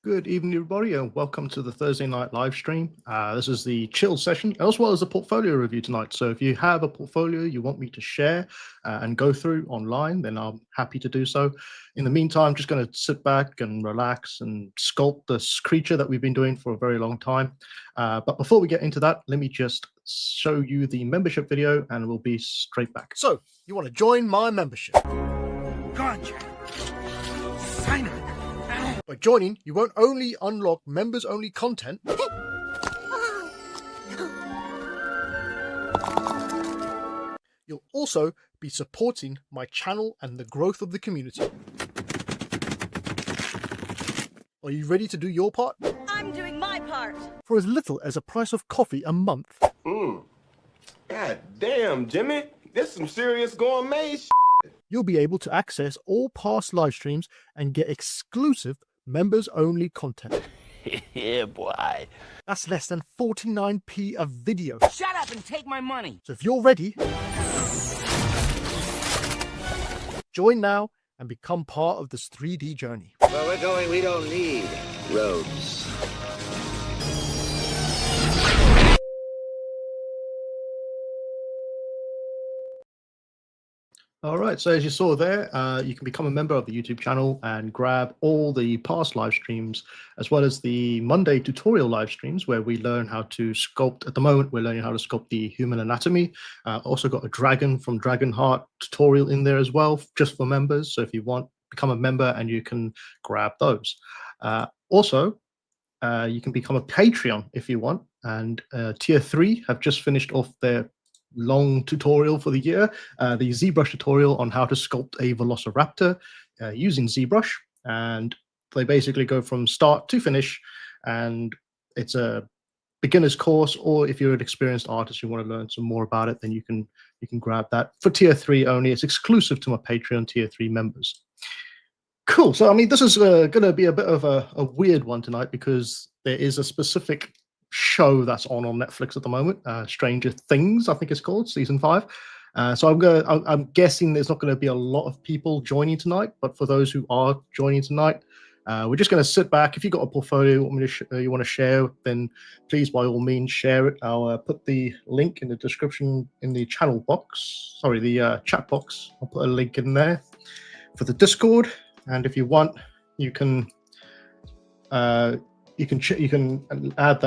Good evening, everybody, and welcome to the Thursday night live stream. This is the chill session, as well as a portfolio review tonight. So if you have a portfolio you want me to share and go through online, then I'm happy to do so. In the meantime, I'm just going to sit back and relax and sculpt this creature that we've been doing for a very long time. But before we get into that, let me just show you the membership video, and we'll be straight back. So, you want to join my membership? Contract. Sign it. By joining, you won't only unlock members-only content, you'll also be supporting my channel and the growth of the community. Are you ready to do your part? I'm doing my part. For as little as a price of coffee a month. God damn, Jimmy. This some serious gourmet shit. You'll be able to access all past live streams and get exclusive members-only content. Yeah, boy. That's less than 49p a video. Shut up and take my money. So if you're ready, join now and become part of this 3D journey. Where we're going, we don't need roads. All right, so as you saw there, you can become a member of the YouTube channel and grab all the past live streams, as well as the Monday tutorial live streams where we learn how to sculpt. At the moment, we're learning how to sculpt the human anatomy. Also got a dragon from Dragonheart tutorial in there as well, just for members. So if you want, become a member and you can grab those. Also, you can become a Patreon if you want. And Tier 3 have just finished off their long tutorial for the year, the ZBrush tutorial on how to sculpt a Velociraptor using ZBrush, and they basically go from start to finish, and it's a beginner's course, or if you're an experienced artist you want to learn some more about it, then you can grab that for Tier 3 only. It's exclusive to my Patreon Tier 3 members. Cool. So I mean, this is going to be a bit of a weird one tonight, because there is a specific show that's on Netflix at the moment, Stranger Things, I think it's called, season 5. So I'm guessing there's not going to be a lot of people joining tonight, but for those who are joining tonight, we're just going to sit back. If you've got a portfolio you want to share, then please by all means share it. I'll put the link in the description in the channel box, sorry, the chat box. I'll put a link in there for the Discord, and if you want, you can add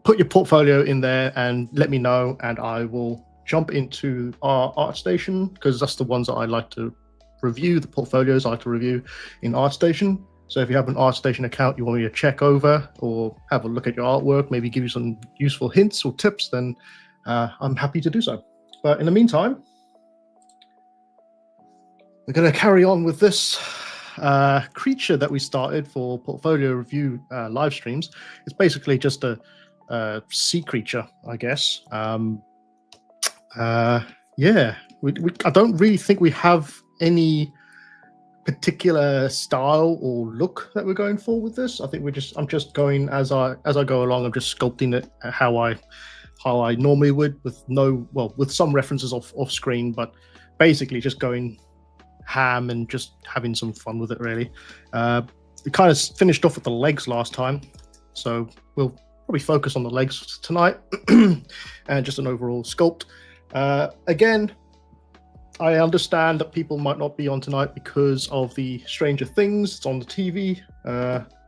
put your portfolio in there and let me know, and I will jump into our ArtStation, because that's the ones that I like to review. The portfolios I like to review in ArtStation. So if you have an ArtStation account you want me to check over or have a look at your artwork, maybe give you some useful hints or tips, then I'm happy to do so. But in the meantime, we're going to carry on with this creature that we started for portfolio review live streams. It's basically just a sea creature, I guess. Yeah, I don't really think we have any particular style or look that we're going for with this. I think I'm just going as I go along. I'm just sculpting it how I normally would, with some references off screen, but basically just going ham and just having some fun with it, really. We kind of finished off with the legs last time, so we'll probably focus on the legs tonight and just an overall sculpt. Again, I understand that people might not be on tonight because of the Stranger Things. It's on the TV.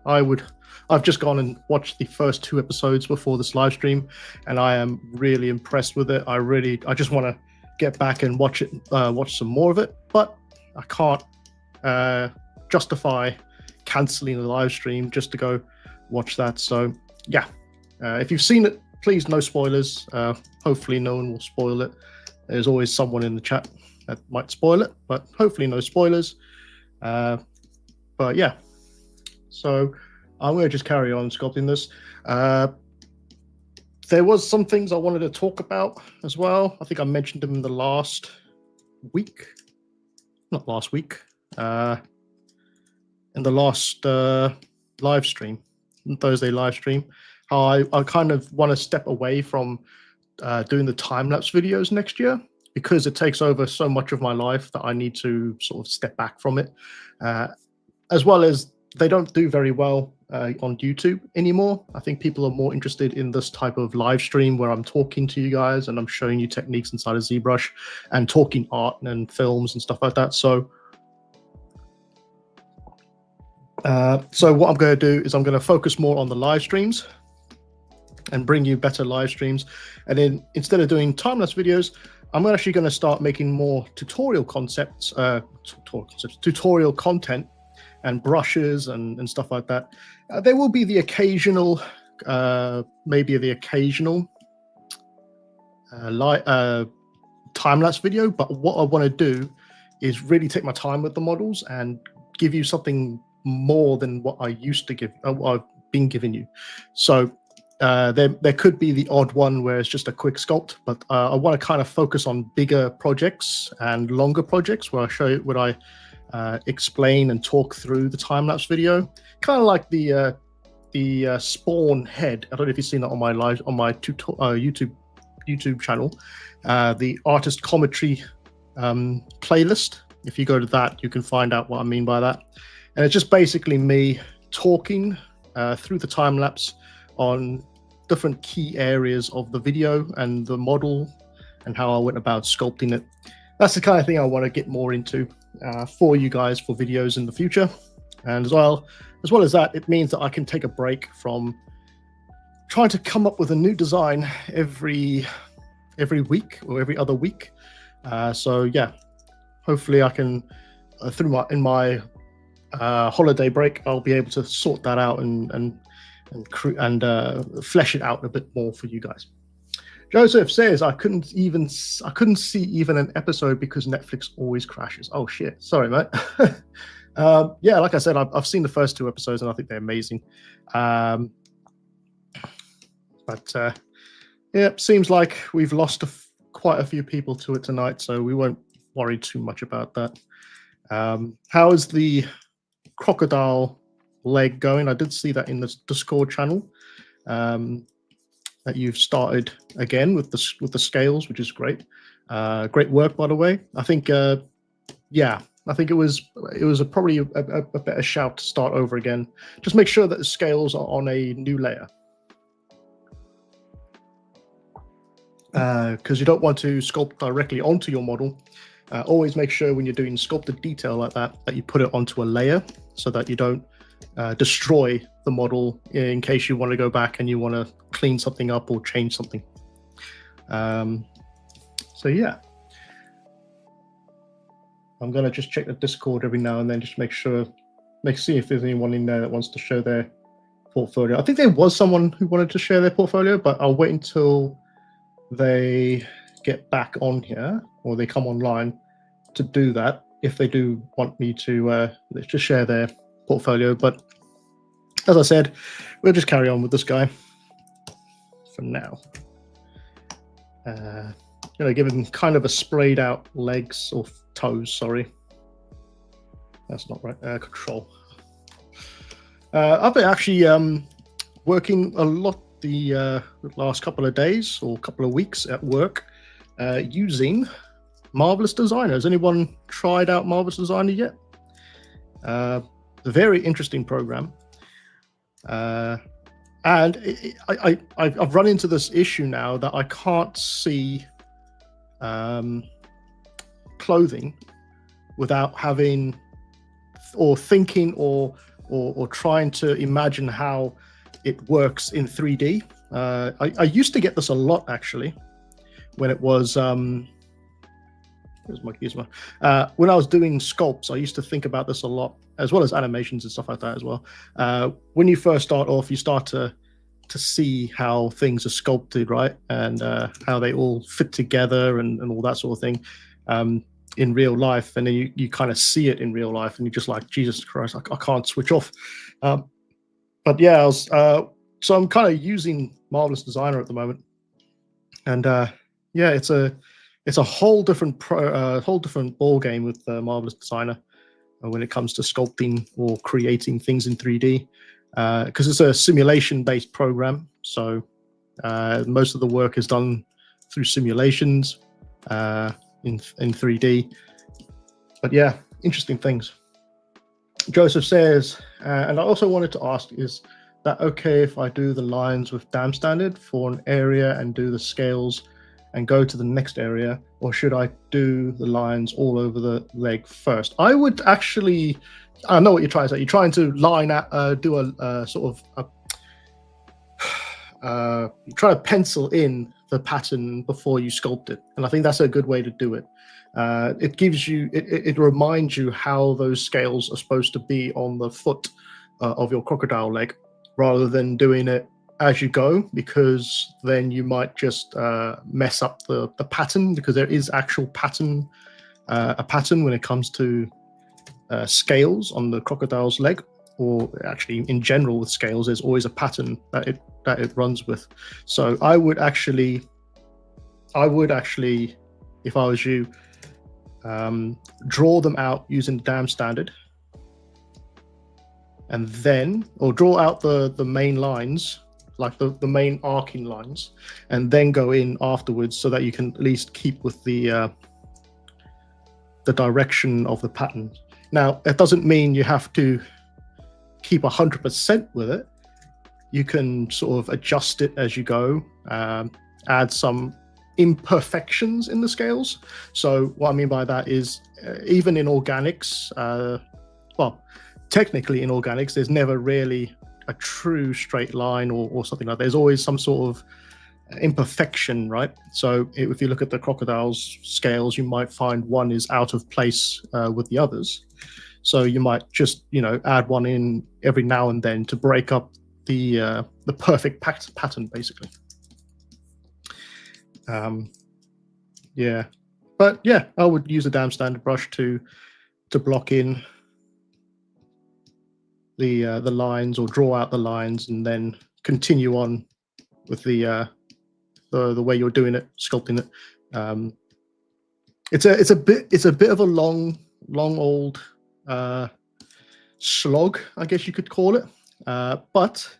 I've just gone and watched the first 2 episodes before this live stream, and I am really impressed with it. I just want to get back and watch some more of it, but I can't justify cancelling the live stream just to go watch that. So yeah, if you've seen it, please no spoilers. Hopefully no one will spoil it. There's always someone in the chat that might spoil it, but hopefully no spoilers. But yeah, so I'm going to just carry on sculpting this. There was some things I wanted to talk about as well. I think I mentioned them in the last week. Not last week, in the last live stream, Thursday live stream, how I kind of want to step away from doing the time-lapse videos next year, because it takes over so much of my life that I need to sort of step back from it, as well as they don't do very well on YouTube anymore. I think people are more interested in this type of live stream where I'm talking to you guys and I'm showing you techniques inside of ZBrush and talking art and films and stuff like that. So what I'm going to do is I'm going to focus more on the live streams and bring you better live streams. And then instead of doing time-lapse videos, I'm actually going to start making more tutorial concepts, tutorial content and brushes and stuff like that. There will be the occasional, maybe the occasional time-lapse video, but what I want to do is really take my time with the models and give you something more than what I used to give, what I've been giving you. So there could be the odd one where it's just a quick sculpt, but I want to kind of focus on bigger projects and longer projects where I show you what I explain and talk through the time-lapse video, kind of like the spawn head. I don't know if you've seen that on my YouTube channel, the artist commentary playlist. If you go to that, you can find out what I mean by that. And it's just basically me talking through the time-lapse on different key areas of the video and the model and how I went about sculpting it. That's the kind of thing I want to get more into for you guys for videos in the future. And as well as that, it means that I can take a break from trying to come up with a new design every week or every other week. So yeah, hopefully I can in my holiday break, I'll be able to sort that out and flesh it out a bit more for you guys. Joseph says I couldn't see even an episode because Netflix always crashes. Oh shit, sorry mate. Yeah, like I said, I've seen the first 2 episodes and I think they're amazing. Yeah, seems like we've lost quite a few people to it tonight, so we won't worry too much about that. How is the crocodile leg going? I did see that in the Discord channel, that you've started again with the scales, which is great. Great work, by the way. I think yeah, I think it was probably a better shout to start over again. Just make sure that the scales are on a new layer, because you don't want to sculpt directly onto your model. Always make sure when you're doing sculpted detail like that you put it onto a layer so that you don't destroy the model in case you want to go back and you want to clean something up or change something. So yeah, I'm gonna just check the Discord every now and then, just see if there's anyone in there that wants to show their portfolio. I think there was someone who wanted to share their portfolio, but I'll wait until they get back on here or they come online to do that, if they do want me to just share their portfolio. But as I said, we'll just carry on with this guy for now. Give him kind of a sprayed out legs or toes, sorry. That's not right. Control. I've been actually working a lot the last couple of days or couple of weeks at work using Marvelous Designer. Has anyone tried out Marvelous Designer yet? A very interesting program. And I've run into this issue now that I can't see clothing without having or thinking or trying to imagine how it works in 3D. I used to get this a lot actually when it was when I was doing sculpts. I used to think about this a lot, as well as animations and stuff like that as well. When you first start off, you start to see how things are sculpted, right? And how they all fit together and all that sort of thing in real life. And then you kind of see it in real life and you're just like, Jesus Christ, I can't switch off. But yeah, so I'm kind of using Marvelous Designer at the moment. And yeah, it's a whole different ball game with Marvelous Designer when it comes to sculpting or creating things in 3D, because it's a simulation-based program. So most of the work is done through simulations in 3D. But yeah, interesting things. Joseph says, and I also wanted to ask, is that okay if I do the lines with dam standard for an area and do the scales and go to the next area, or should I do the lines all over the leg first? I would actually, I know what you're trying to say. You're trying to line out, do a sort of, try to pencil in the pattern before you sculpt it. And I think that's a good way to do it. It gives you, it reminds you how those scales are supposed to be on the foot of your crocodile leg, rather than doing it as you go, because then you might just mess up the pattern, because there is actual pattern, a pattern when it comes to scales on the crocodile's leg, or actually in general with scales, there's always a pattern that it runs with. So I would actually, if I was you, draw them out using dam standard, and then, or draw out the main lines, like the main arcing lines, and then go in afterwards, so that you can at least keep with the direction of the pattern. Now, it doesn't mean you have to keep 100% with it. You can sort of adjust it as you go, add some imperfections in the scales. So what I mean by that is, even in organics, well, technically in organics, there's never really a true straight line or something like that. There's always some sort of imperfection, right? So if you look at the crocodile's scales, you might find one is out of place with the others. So you might just, add one in every now and then to break up the perfect pattern, basically. Yeah, but yeah, I would use a dam standard brush to block in the lines, or draw out the lines, and then continue on with the way you're doing it, sculpting it. It's a bit of a long old slog, I guess you could call it, but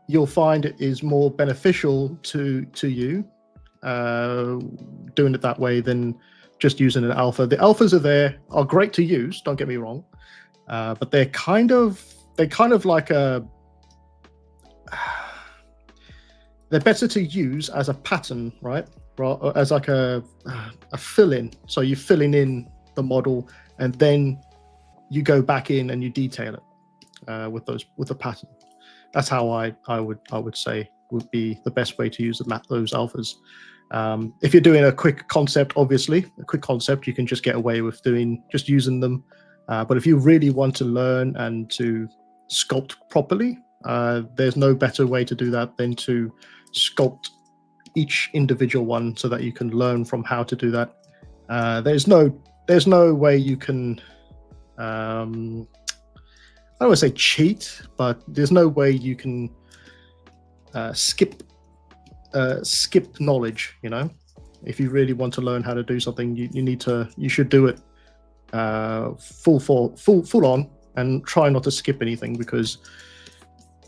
you'll find it is more beneficial to you doing it that way than just using an alpha. The alphas are great to use, don't get me wrong, but they're kind of like they're better to use as a pattern, right? As like a fill-in. So you're filling in the model, and then you go back in and you detail it with the pattern. That's how I would say would be the best way to use those alphas. If you're doing a quick concept, obviously, you can just get away with just using them. But if you really want to learn and to sculpt properly, there's no better way to do that than to sculpt each individual one, so that you can learn from how to do that. There's no way you can, I don't want to say cheat, but there's no way you can skip knowledge. If you really want to learn how to do something, you should do it full on, and try not to skip anything, because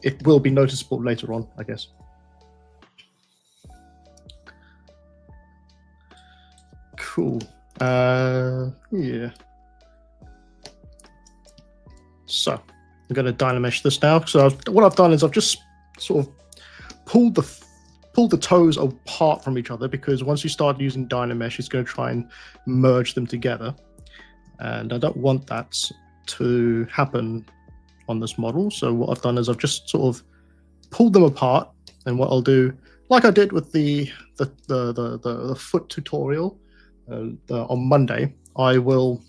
it will be noticeable later on, I guess. Cool. Yeah. So I'm going to dynamesh this now. So what I've done is I've just sort of pulled the toes apart from each other, because once you start using dynamesh, it's going to try and merge them together, and I don't want that to happen on this model. So what I've done is I've just sort of pulled them apart, and what I'll do, like I did with the foot tutorial on Monday, I will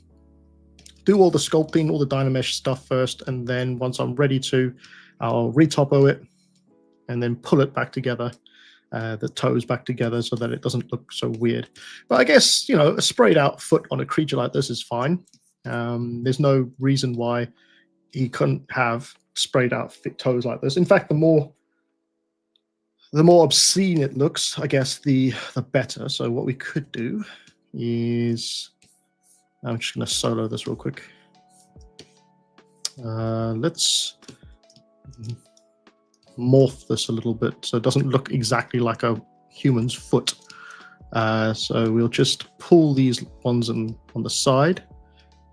do all the sculpting, all the dynamesh stuff first, and then once I'm ready to, I'll retopo it and then pull it back together, the toes back together, so that it doesn't look so weird. But I guess, a sprayed out foot on a creature like this is fine. There's no reason why he couldn't have sprayed out toes like this. In fact, the more obscene it looks, I guess, the better. So what we could do is, I'm just going to solo this real quick. Let's morph this a little bit so it doesn't look exactly like a human's foot. So we'll just pull these ones on the side,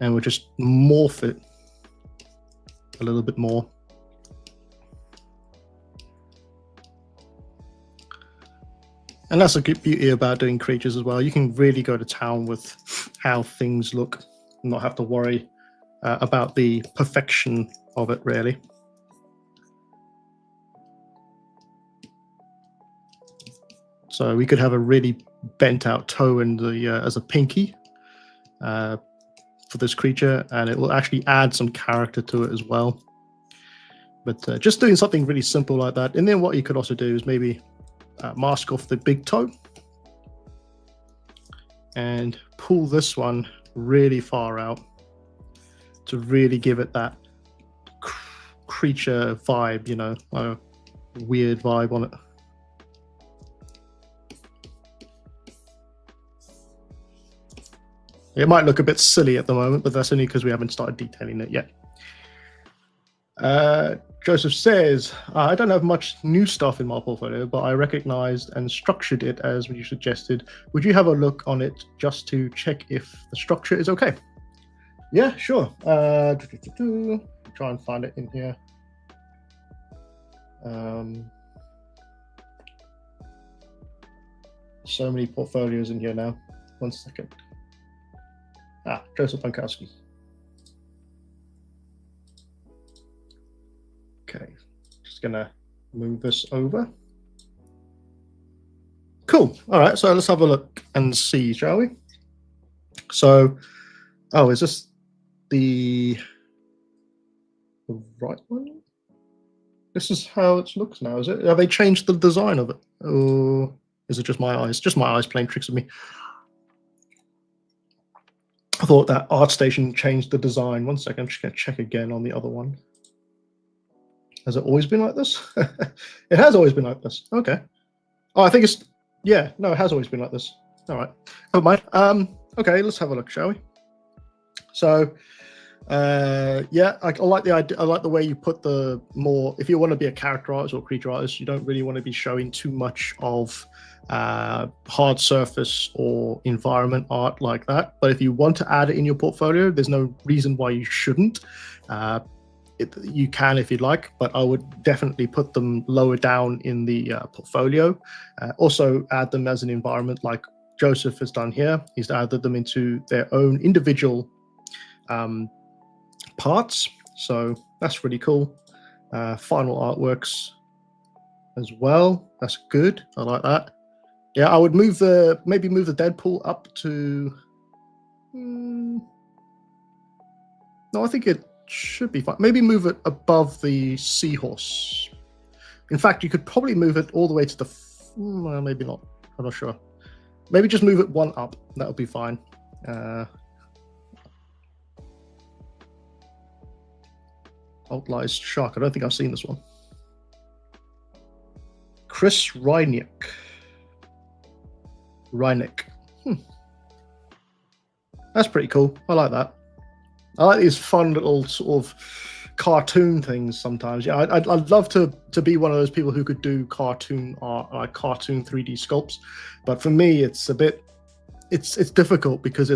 and we'll just morph it a little bit more. And that's a good beauty about doing creatures as well. You can really go to town with how things look and not have to worry about the perfection of it, really. So we could have a really bent out toe in the as a pinky for this creature, and it will actually add some character to it as well. But just doing something really simple like that. And then what you could also do is maybe mask off the big toe and pull this one really far out to really give it that creature vibe, you know, a weird vibe on it. It might look a bit silly at the moment, but that's only because we haven't started detailing it yet. Joseph says, I don't have much new stuff in my portfolio, but I recognized and structured it as you suggested. Would you have a look on it just to check if the structure is okay? Yeah, sure. Try and find it in here. So many portfolios in here now. 1 second. Joseph Pankowski. Okay, just gonna move this over. Cool. All right, so let's have a look and see, shall we? So, is this the right one? This is how it looks now, is it? Have they changed the design of it? Or is it just my eyes? Just my eyes playing tricks with me. I thought that ArtStation changed the design. 1 second, I'm just going to check again on the other one. Has it always been like this? It has always been like this. Okay. Oh, I think it's, yeah, no, it has always been like this. All right. Never mind. Okay, let's have a look, shall we? So, yeah, I like the idea. I like the way you put the more, if you want to be a character artist or creature artist, you don't really want to be showing too much of hard surface or environment art like that. But if you want to add it in your portfolio, there's no reason why you shouldn't. You can if you'd like, but I would definitely put them lower down in the portfolio. Also add them as an environment like Joseph has done here. He's added them into their own individual parts. So that's really cool. Final artworks as well. That's good. I like that. Yeah, I would maybe move the Deadpool up to. No, I think it should be fine. Maybe move it above the seahorse. In fact, you could probably move it all the way to the. Well, maybe not. I'm not sure. Maybe just move it one up. That would be fine. Outlies Shark. I don't think I've seen this one. Chris Reinick. That's pretty cool. I like that. I like these fun little sort of cartoon things sometimes. Yeah, I'd love to be one of those people who could do cartoon art, like cartoon 3D sculpts. But for me, it's a bit, it's difficult because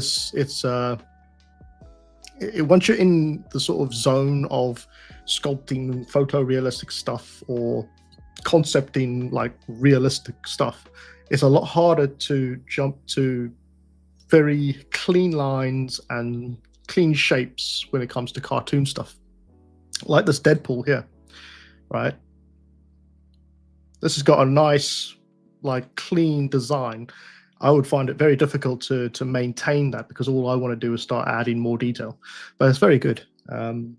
once you're in the sort of zone of sculpting photorealistic stuff or concepting like realistic stuff, it's a lot harder to jump to very clean lines and clean shapes when it comes to cartoon stuff. Like this Deadpool here, right? This has got a nice, like, clean design. I would find it very difficult to maintain that because all I want to do is start adding more detail. But it's very good. You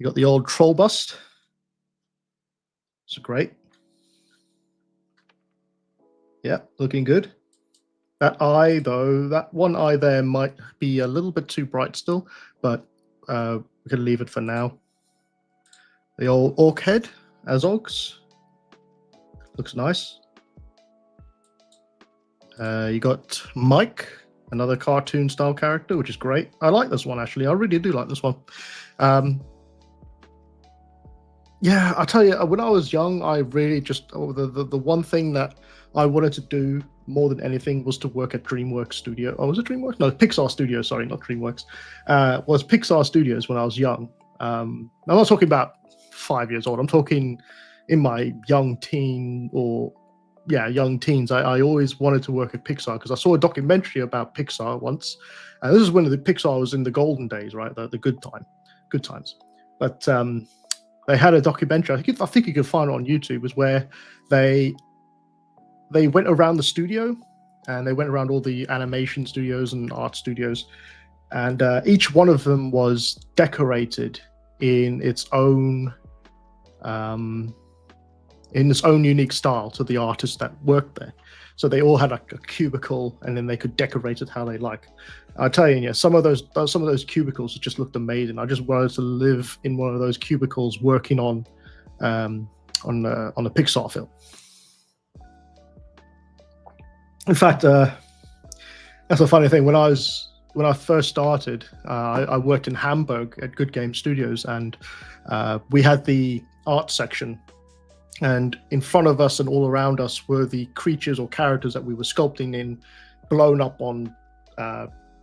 got the old troll bust. It's great. Yeah, looking good. That eye, though, that one eye there might be a little bit too bright still, but we can leave it for now. The old orc head, Azogs. Looks nice. You got Mike, another cartoon style character, which is great. I like this one, actually. I really do like this one. Yeah, I'll tell you, when I was young, I really just, the one thing that I wanted to do more than anything was to work at DreamWorks Studio. Oh, was it DreamWorks? No, Pixar Studios, sorry, not DreamWorks. Was Pixar Studios when I was young. I'm not talking about 5 years old. I'm talking in my young teens. I always wanted to work at Pixar because I saw a documentary about Pixar once. And this is when the Pixar was in the golden days, right? The good times. But they had a documentary. I think you can find it on YouTube. Is where they went around the studio, and they went around all the animation studios and art studios, and each one of them was decorated in its own unique style to the artists that worked there. So they all had like a cubicle, and then they could decorate it how they like. I tell you, yeah, some of those cubicles just looked amazing. I just wanted to live in one of those cubicles working on a Pixar film. In fact, that's a funny thing. When I first started, I worked in Hamburg at Good Game Studios, and we had the art section. And in front of us and all around us were the creatures or characters that we were sculpting in, blown up on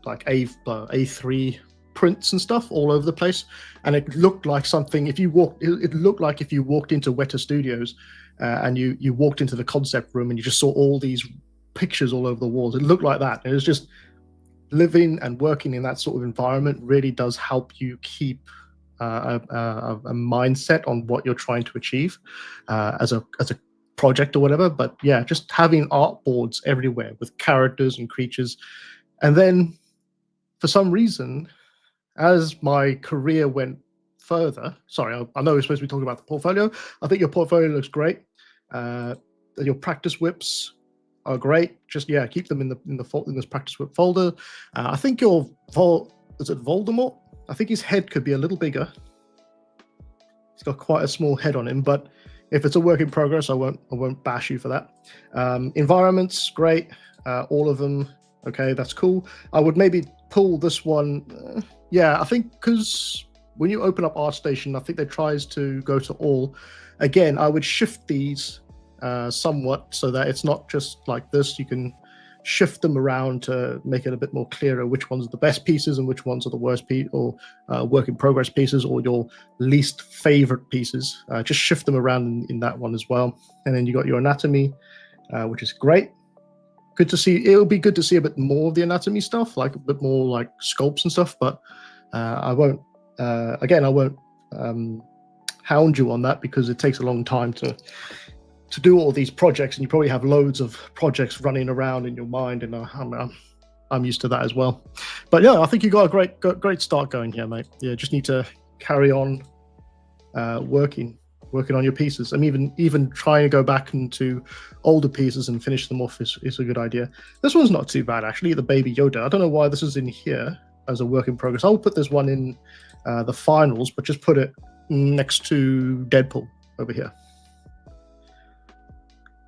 like A3 prints and stuff all over the place. And it looked like something. It looked like if you walked into Weta Studios and you walked into the concept room and you just saw all these pictures all over the walls. It looked like that. It was just living and working in that sort of environment really does help you keep a mindset on what you're trying to achieve as a project or whatever. But yeah, just having art boards everywhere with characters and creatures. And then for some reason, as my career went further, sorry, I know we're supposed to be talking about the portfolio. I think your portfolio looks great. Your practice whips are great. Just keep them in this practice whip folder. I think is it Voldemort? I think his head could be a little bigger. He's got quite a small head on him, but if it's a work in progress, I won't bash you for that. Environments, great. All of them, okay, that's cool. I would maybe pull this one. I think because when you open up ArtStation, I think it tries to go to all. Again, I would shift these somewhat so that it's not just like this. You can shift them around to make it a bit more clearer which ones are the best pieces and which ones are the worst or work in progress pieces or your least favorite pieces. Just shift them around in that one as well. And then you got your anatomy, which is great. Good to see. It'll be good to see a bit more of the anatomy stuff, like a bit more like sculpts and stuff. But I won't hound you on that because it takes a long time to do all these projects, and you probably have loads of projects running around in your mind, and I'm used to that as well. But yeah, I think you got a great start going here, mate. Yeah, just need to carry on working on your pieces. I'm even trying to go back into older pieces and finish them off is a good idea. This one's not too bad actually, the Baby Yoda. I don't know why this is in here as a work in progress. I'll put this one in the finals, but just put it next to Deadpool over here.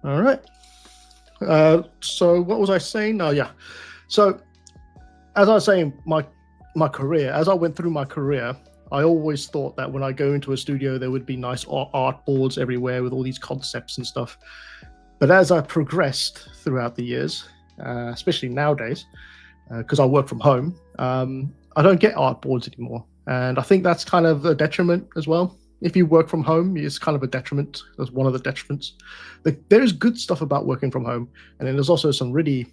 All right. So what was I saying? So as I was saying, my career, as I went through my career, I always thought that when I go into a studio, there would be nice art boards everywhere with all these concepts and stuff. But as I progressed throughout the years, especially nowadays, because I work from home, I don't get art boards anymore. And I think that's kind of a detriment as well. If you work from home, it's kind of a detriment. That's one of the detriments. There is good stuff about working from home, and then there's also some really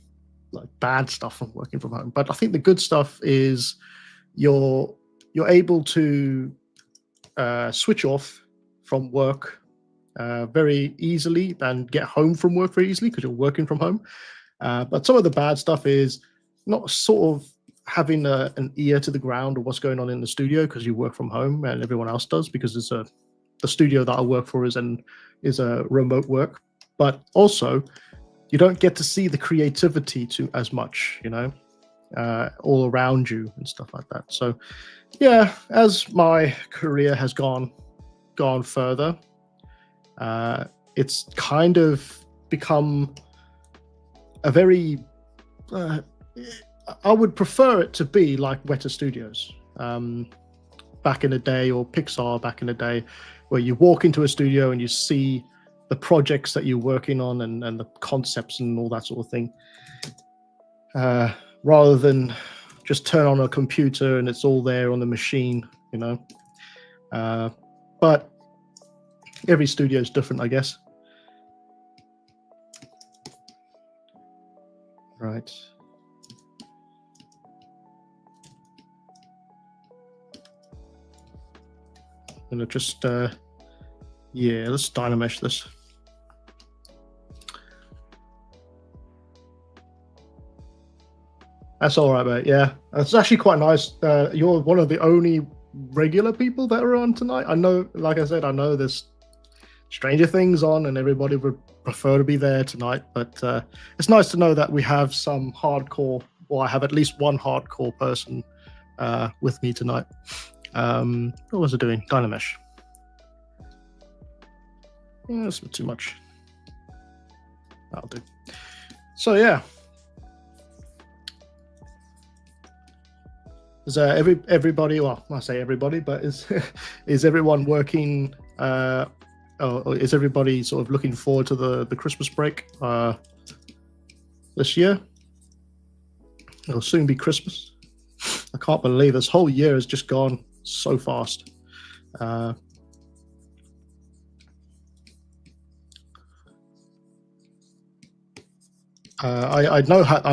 bad stuff from working from home. But I think the good stuff is you're able to switch off from work very easily and get home from work very easily because you're working from home. But some of the bad stuff is not sort of having an ear to the ground of what's going on in the studio because you work from home and everyone else does, because the studio that I work for is a remote work. But also you don't get to see the creativity as much, all around you and stuff like that. So yeah, as my career has gone further, it's kind of become a very I would prefer it to be like Weta Studios back in the day, or Pixar back in the day, where you walk into a studio and you see the projects that you're working on and the concepts and all that sort of thing, rather than just turn on a computer and it's all there on the machine, But every studio is different, I guess. Right. I'm gonna just yeah, let's dynamesh this. That's all right, mate. Yeah, it's actually quite nice. You're one of the only regular people that are on tonight. I know, like I said, I know there's Stranger Things on, and everybody would prefer to be there tonight. But it's nice to know that we have some hardcore, or I have at least one hardcore person with me tonight. What was it doing? Dynamesh. Yeah, that's a bit too much. That'll do. So yeah. Is everybody? Well, I say everybody, but is everyone working? Or is everybody sort of looking forward to the Christmas break this year? It'll soon be Christmas. I can't believe this whole year has just gone so fast. I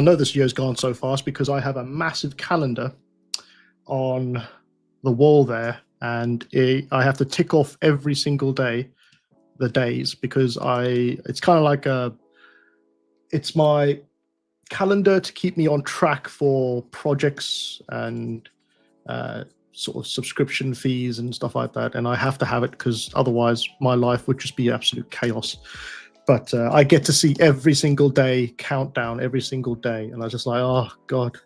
know this year's gone so fast because I have a massive calendar on the wall there, and I have to tick off every single day the days, because it's kind of like it's my calendar to keep me on track for projects and sort of subscription fees and stuff like that, and I have to have it because otherwise my life would just be absolute chaos. But I get to see every single day countdown every single day, and I was just like, oh god,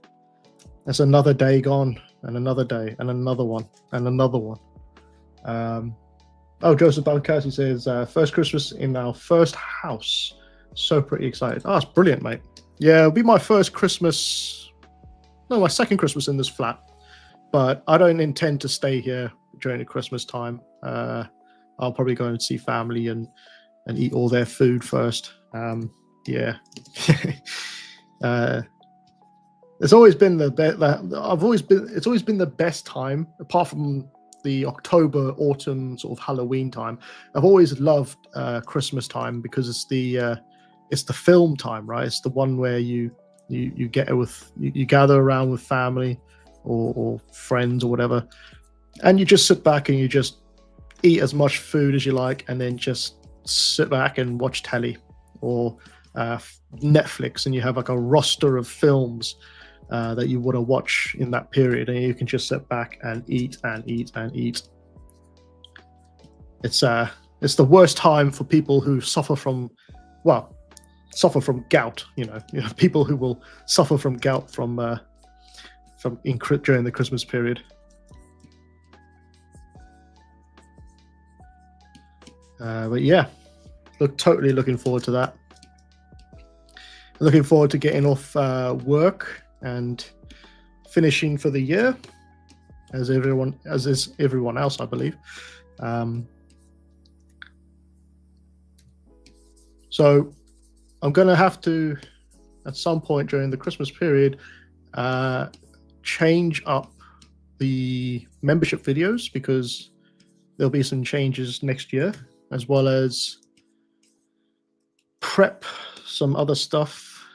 that's another day gone, and another day, and another one, and another one. Joseph Balcassi says, first Christmas in our first house. So pretty excited. Oh, it's brilliant, mate. Yeah, it'll be my first Christmas. No, my second Christmas in this flat. But I don't intend to stay here during the Christmas time. I'll probably go and see family and eat all their food first. Yeah. It's always been it's always been the best time, apart from the October, autumn, sort of Halloween time. I've always loved Christmas time because it's the film time, right? It's the one where you gather around with family or friends or whatever, and you just sit back and you just eat as much food as you like, and then just sit back and watch telly or Netflix, and you have like a roster of films that you want to watch in that period, and you can just sit back and eat and eat and eat. It's the worst time for people who suffer from gout. You know, people who will suffer from gout during the Christmas period. But yeah, totally looking forward to that. Looking forward to getting off work and finishing for the year, as is everyone else, I believe. So I'm going to have to, at some point during the Christmas period, change up the membership videos, because there'll be some changes next year, as well as prep some other stuff.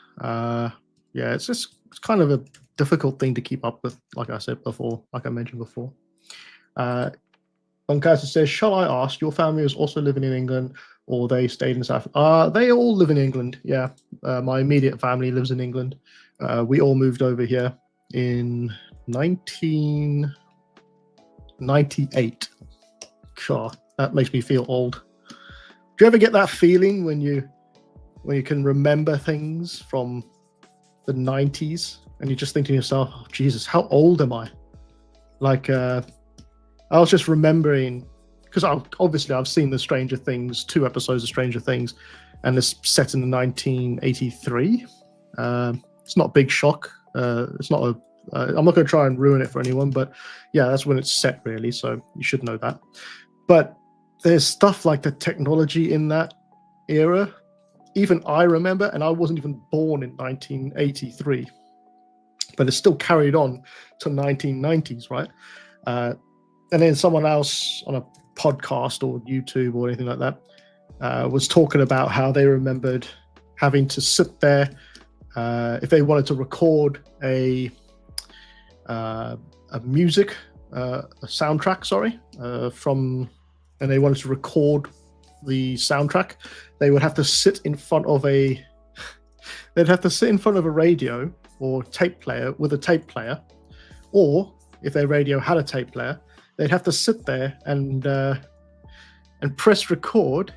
It's kind of a difficult thing to keep up with, like I mentioned before. Bonkasa says, shall I ask, your family is also living in England, or they stayed in South? They all live in England, yeah. My immediate family lives in England. We all moved over here in 1998. God, that makes me feel old. Do you ever get that feeling when you can remember things from the 90s and you just think to yourself, oh, Jesus, how old am I? Like, I was just remembering, because obviously I've seen the Stranger Things, 2 episodes of Stranger Things, and it's set in 1983. It's not a big shock. It's not a. I'm not going to try and ruin it for anyone, but yeah, that's when it's set, really. So you should know that. But there's stuff like the technology in that era. Even I remember, and I wasn't even born in 1983, but it's still carried on to 1990s, right? and then someone else on a podcast or YouTube or anything like that was talking about how they remembered having to sit there if they wanted to record a music, a soundtrack, and they wanted to record the soundtrack, they would have to sit in front of a radio or tape player with a tape player, or if their radio had a tape player, they'd have to sit there and press record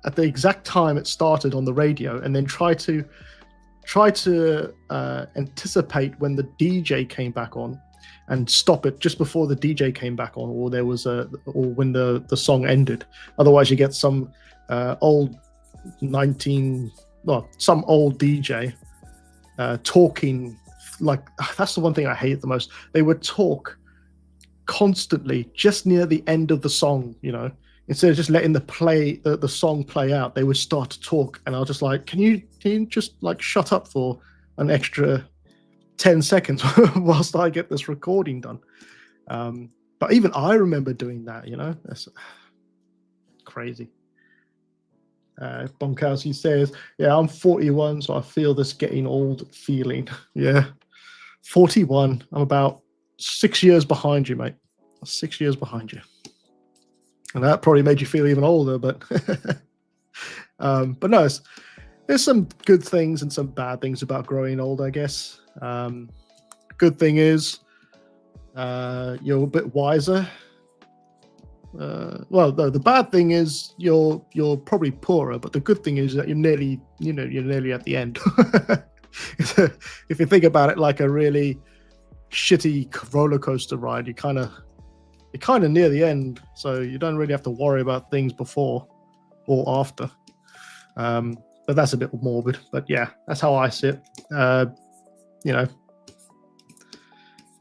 at the exact time it started on the radio, and then try to anticipate when the DJ came back on and stop it just before the DJ came back on, or when the song ended. Otherwise, you get some old DJ talking like, that's the one thing I hate the most. They would talk constantly just near the end of the song, instead of just letting the song play out. They would start to talk, and I was just like, can you just like shut up for an extra 10 seconds whilst I get this recording done? But even I remember doing that, that's crazy. Bonkowski says, yeah, I'm 41, so I feel this getting old feeling. Yeah, 41. I'm about 6 years behind you, mate. 6 years behind you. And that probably made you feel even older, but no, there's some good things and some bad things about growing old, I guess. Good thing is you're a bit wiser. Well, no, the bad thing is you're probably poorer, but the good thing is that you're nearly at the end. If you think about it like a really shitty roller coaster ride, you're kind of near the end, so you don't really have to worry about things before or after. But that's a bit morbid. But yeah, that's how I see it.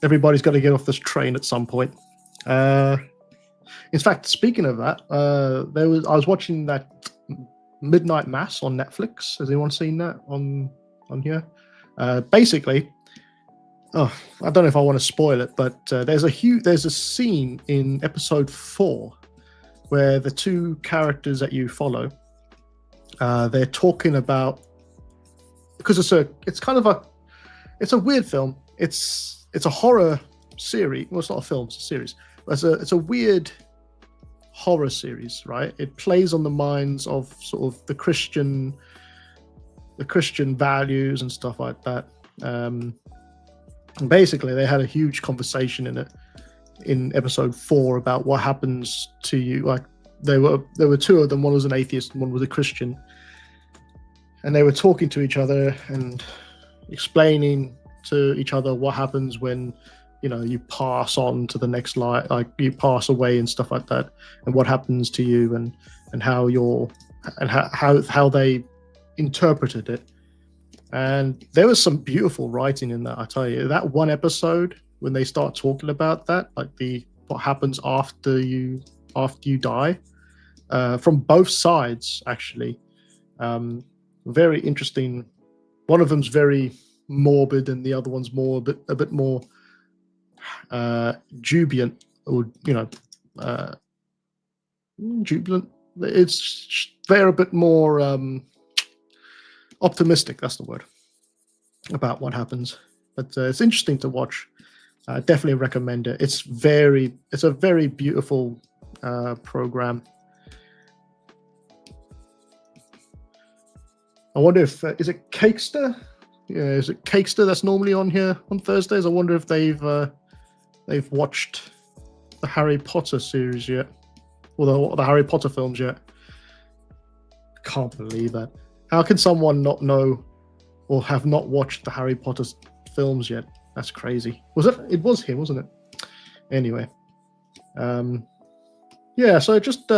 Everybody's got to get off this train at some point. In fact, speaking of that, I was watching that Midnight Mass on Netflix. Has anyone seen that on here? Basically, I don't know if I want to spoil it, but there's a scene in episode 4 where the two characters that you follow, they're talking about, because it's a weird film. It's a horror series. Well, it's not a film, it's a series. It's a weird horror series, right? It plays on the minds of sort of the Christian values and stuff like that. And basically, they had a huge conversation in episode 4 about what happens to you. Like there were two of them. One was an atheist and one was a Christian, and they were talking to each other and explaining to each other what happens when you pass on to the next life, like you pass away and stuff like that, and what happens to you and how how they interpreted it. And there was some beautiful writing in that. I tell you, that one episode when they start talking about that, like what happens after you die, from both sides actually, very interesting. One of them's very morbid, and the other one's a bit more jubilant, or jubilant. They're a bit more optimistic. That's the word about what happens. But it's interesting to watch. I definitely recommend it. It's a very beautiful program. I wonder if is it Cakester? Yeah, is it Cakester that's normally on here on Thursdays? I wonder if they've watched the Harry Potter series yet, or the Harry Potter films yet. Can't believe that. How can someone not know or have not watched the Harry Potter films yet? That's crazy. It was him, wasn't it? Anyway, yeah. So just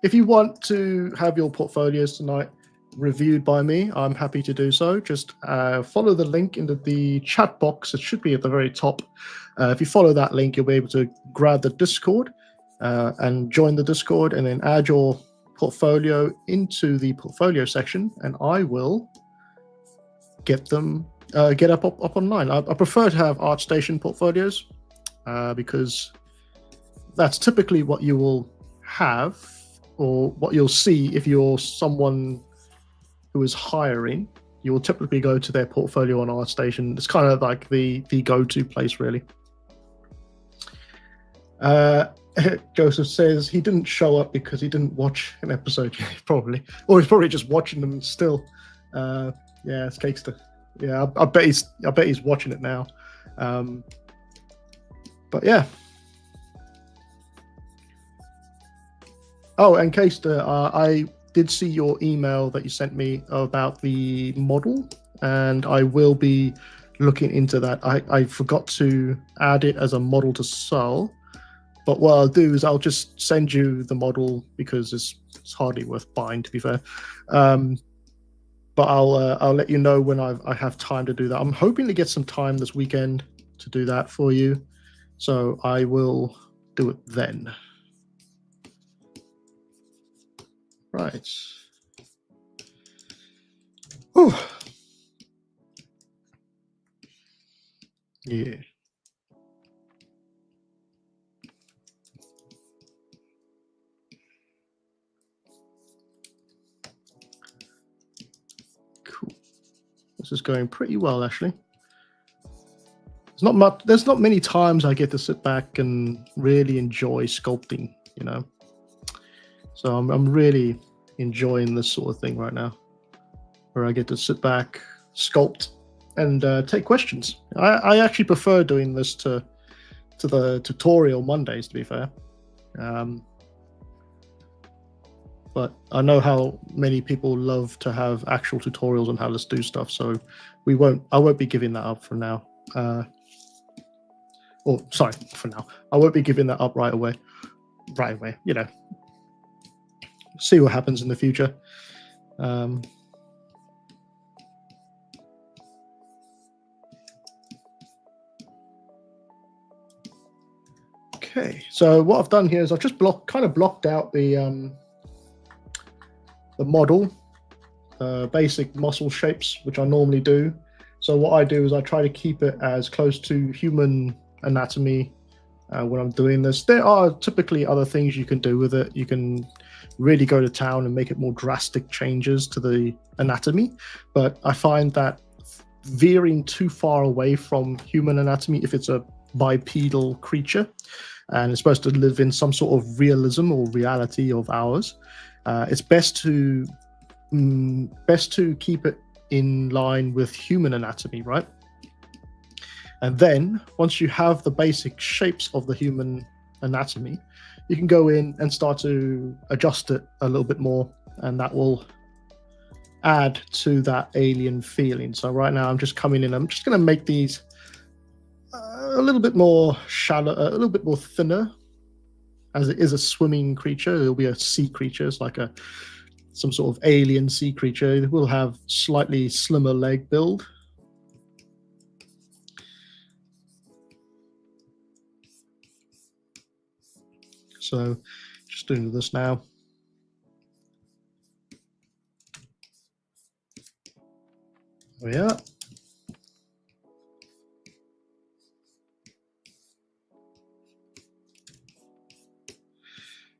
if you want to have your portfolios tonight reviewed by me, I'm happy to do so. Just follow the link into the chat box. It should be at the very top. If you follow that link, you'll be able to grab the Discord and join the Discord, and then add your portfolio into the portfolio section, and I will get them up online. I prefer to have ArtStation portfolios because that's typically what you will have, or what you'll see if you're someone who is hiring. You will typically go to their portfolio on ArtStation. It's kind of like the go-to place, really. Joseph says he didn't show up because he didn't watch an episode. Probably, or he's probably just watching them still. Yeah, it's Cakester. Yeah, I bet he's watching it now. But yeah. Oh, and Cakester, I did see your email that you sent me about the model, and I will be looking into that. I forgot to add it as a model to sell, but what I'll do is I'll just send you the model because it's hardly worth buying, to be fair. But I'll let you know when I have time to do that. I'm hoping to get some time this weekend to do that for you, so I will do it then. Right. Oh. Yeah. Cool. This is going pretty well, actually. There's not many times I get to sit back and really enjoy sculpting, you know. So I'm really enjoying this sort of thing right now, where I get to sit back, sculpt, and take questions. I actually prefer doing this to the tutorial Mondays, to be fair. But I know how many people love to have actual tutorials on how to do stuff, so I won't be giving that up for now. For now. I won't be giving that up right away. You know. See what happens in the future. Okay, so what I've done here is I've just blocked out the model, basic muscle shapes, which I normally do. So what I do is I try to keep it as close to human anatomy when I'm doing this. There are typically other things you can do with it. You can really go to town and make it more drastic changes to the anatomy, but I find that veering too far away from human anatomy, if it's a bipedal creature and it's supposed to live in some sort of realism or reality of ours, it's best to keep it in line with human anatomy, right? And then once you have the basic shapes of the human anatomy, you can go in and start to adjust it a little bit more, and that will add to that alien feeling. So right now I'm just coming in, I'm just going to make these a little bit more shallow, a little bit more thinner, as it is a swimming creature. It'll be a sea creature. It's like some sort of alien sea creature. It will have slightly slimmer leg build. So just doing this now. There we are.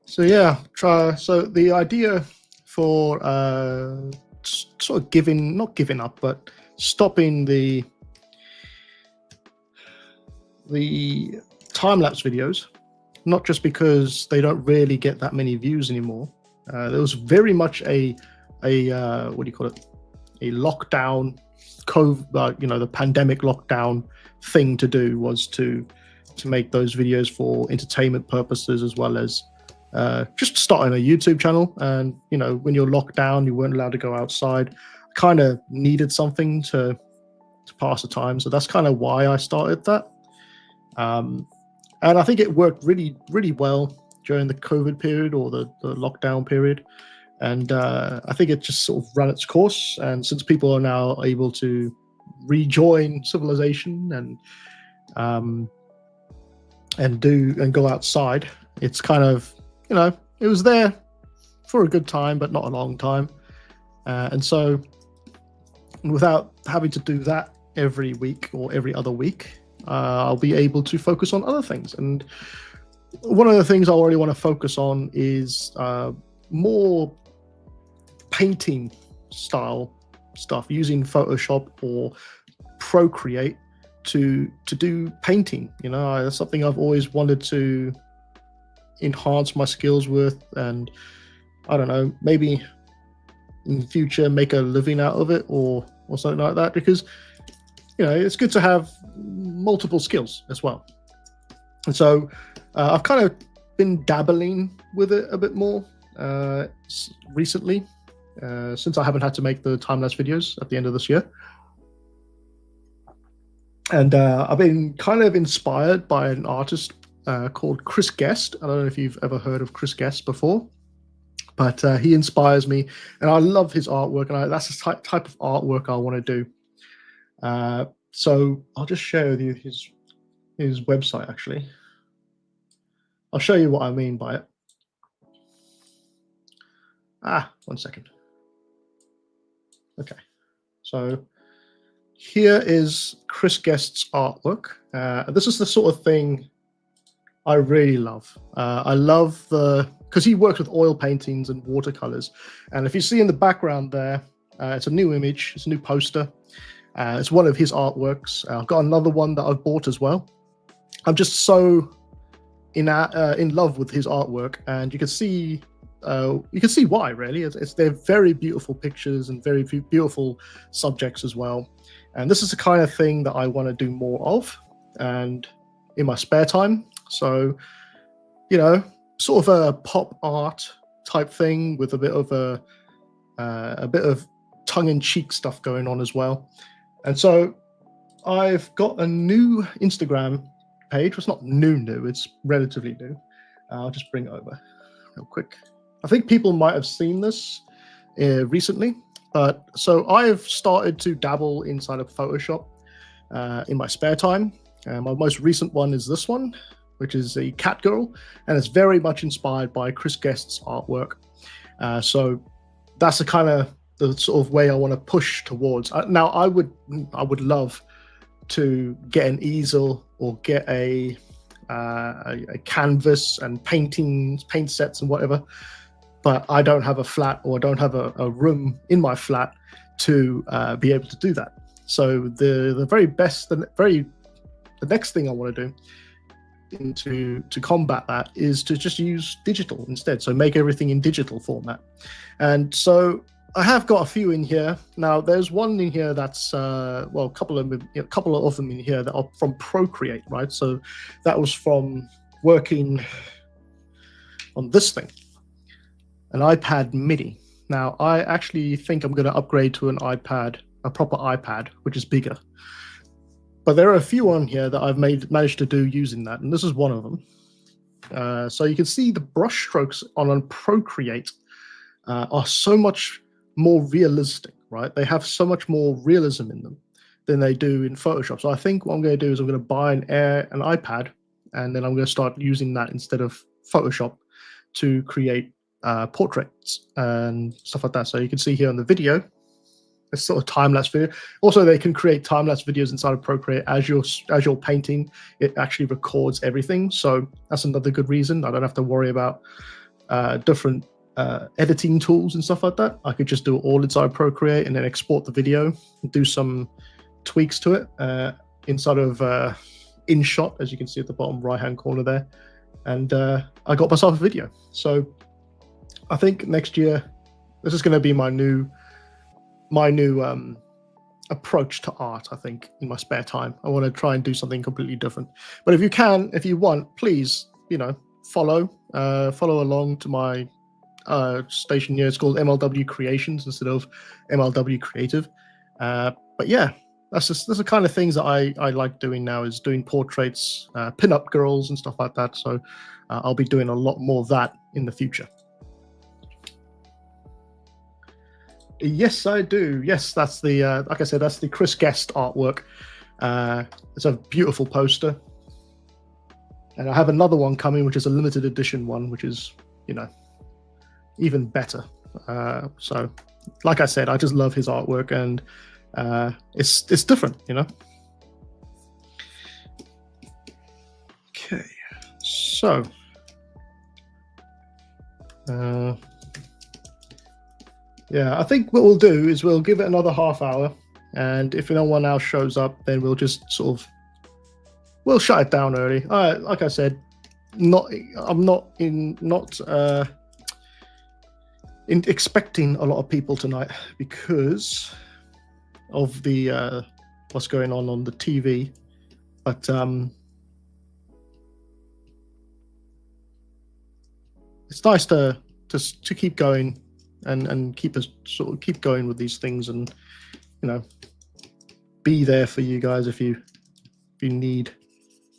So yeah, so the idea for sort of not giving up, but stopping the time-lapse videos, not just because they don't really get that many views anymore. There was very much a what do you call it? A lockdown, the pandemic lockdown thing to do was to make those videos for entertainment purposes, as well as just starting a YouTube channel. And when you're locked down, you weren't allowed to go outside. Kind of needed something to pass the time, so that's kind of why I started that. And I think it worked really, really well during the COVID period, or the lockdown period. And I think it just sort of ran its course. And since people are now able to rejoin civilization and go outside, it's kind of, it was there for a good time, but not a long time. And so without having to do that every week or every other week, I'll be able to focus on other things. And one of the things I already want to focus on is more painting style stuff using Photoshop or Procreate to do painting. You know, that's something I've always wanted to enhance my skills with, and I don't know, maybe in the future make a living out of it or something like that, because you know it's good to have multiple skills as well. And so I've kind of been dabbling with it a bit more recently, since I haven't had to make the time-lapse videos at the end of this year. And I've been kind of inspired by an artist called Chris Guest. I don't know if you've ever heard of Chris Guest before, but he inspires me, and I love his artwork, and that's the type of artwork I want to do. So I'll just share with you his website, actually. I'll show you what I mean by it. One second. Okay, so here is Chris Guest's artwork. This is the sort of thing I really love. I love because he works with oil paintings and watercolors. And if you see in the background there, it's a new image, it's a new poster. It's one of his artworks. I've got another one that I've bought as well. I'm just so in love with his artwork, and you can see why, really. They're very beautiful pictures and very beautiful subjects as well. And this is the kind of thing that I want to do more of, and in my spare time. So, you know, sort of a pop art type thing with a bit of tongue-in-cheek stuff going on as well. And so I've got a new Instagram page. Well, it's not new, it's relatively new. I'll just bring it over real quick. I think people might have seen this recently, but so I've started to dabble inside of Photoshop in my spare time. My most recent one is this one, which is a cat girl, and it's very much inspired by Chris Guest's artwork. So that's the sort of way I want to push towards. Now, I would love to get an easel or get a canvas and paint sets and whatever, but I don't have a flat, or I don't have a room in my flat to be able to do that. So the next thing I want to do to combat that is to just use digital instead. So make everything in digital format. And so I have got a few in here. Now there's one in here that's a couple of them in here that are from Procreate, right? So that was from working on this thing, an iPad mini. Now I actually think I'm going to upgrade to an iPad, a proper iPad, which is bigger. But there are a few on here that I've managed to do using that, and this is one of them. So you can see the brush strokes on Procreate are so much more realistic, right? They have so much more realism in them than they do in Photoshop. So I think what I'm going to do is I'm going to buy an iPad, and then I'm going to start using that instead of Photoshop to create portraits and stuff like that. So you can see here on the video, it's sort of time-lapse video. Also, they can create time-lapse videos inside of Procreate as you're painting. It actually records everything, so that's another good reason. I don't have to worry about different editing tools and stuff like that. I could just do it all inside Procreate and then export the video and do some tweaks to it inside of InShot, as you can see at the bottom right-hand corner there. And I got myself a video. So I think next year, this is going to be my new approach to art. I think in my spare time, I want to try and do something completely different. But if you want, please, follow along to my station here. It's called MLW Creations instead of MLW Creative. But yeah, that's the kind of things that I like doing now, is doing portraits, pin-up girls and stuff like that. So I'll be doing a lot more of that in the future. Yes, I do. Yes, that's the like I said, that's the Chris Guest artwork. It's a beautiful poster, and I have another one coming, which is a limited edition one, which is even better. So, like I said, I just love his artwork, and it's different, Okay, so Yeah, I think what we'll do is we'll give it another half hour, and if no one else shows up, then we'll just we'll shut it down early. Like I said, I'm not expecting a lot of people tonight because of the what's going on the TV, but it's nice to keep going and keep going with these things, and be there for you guys if you need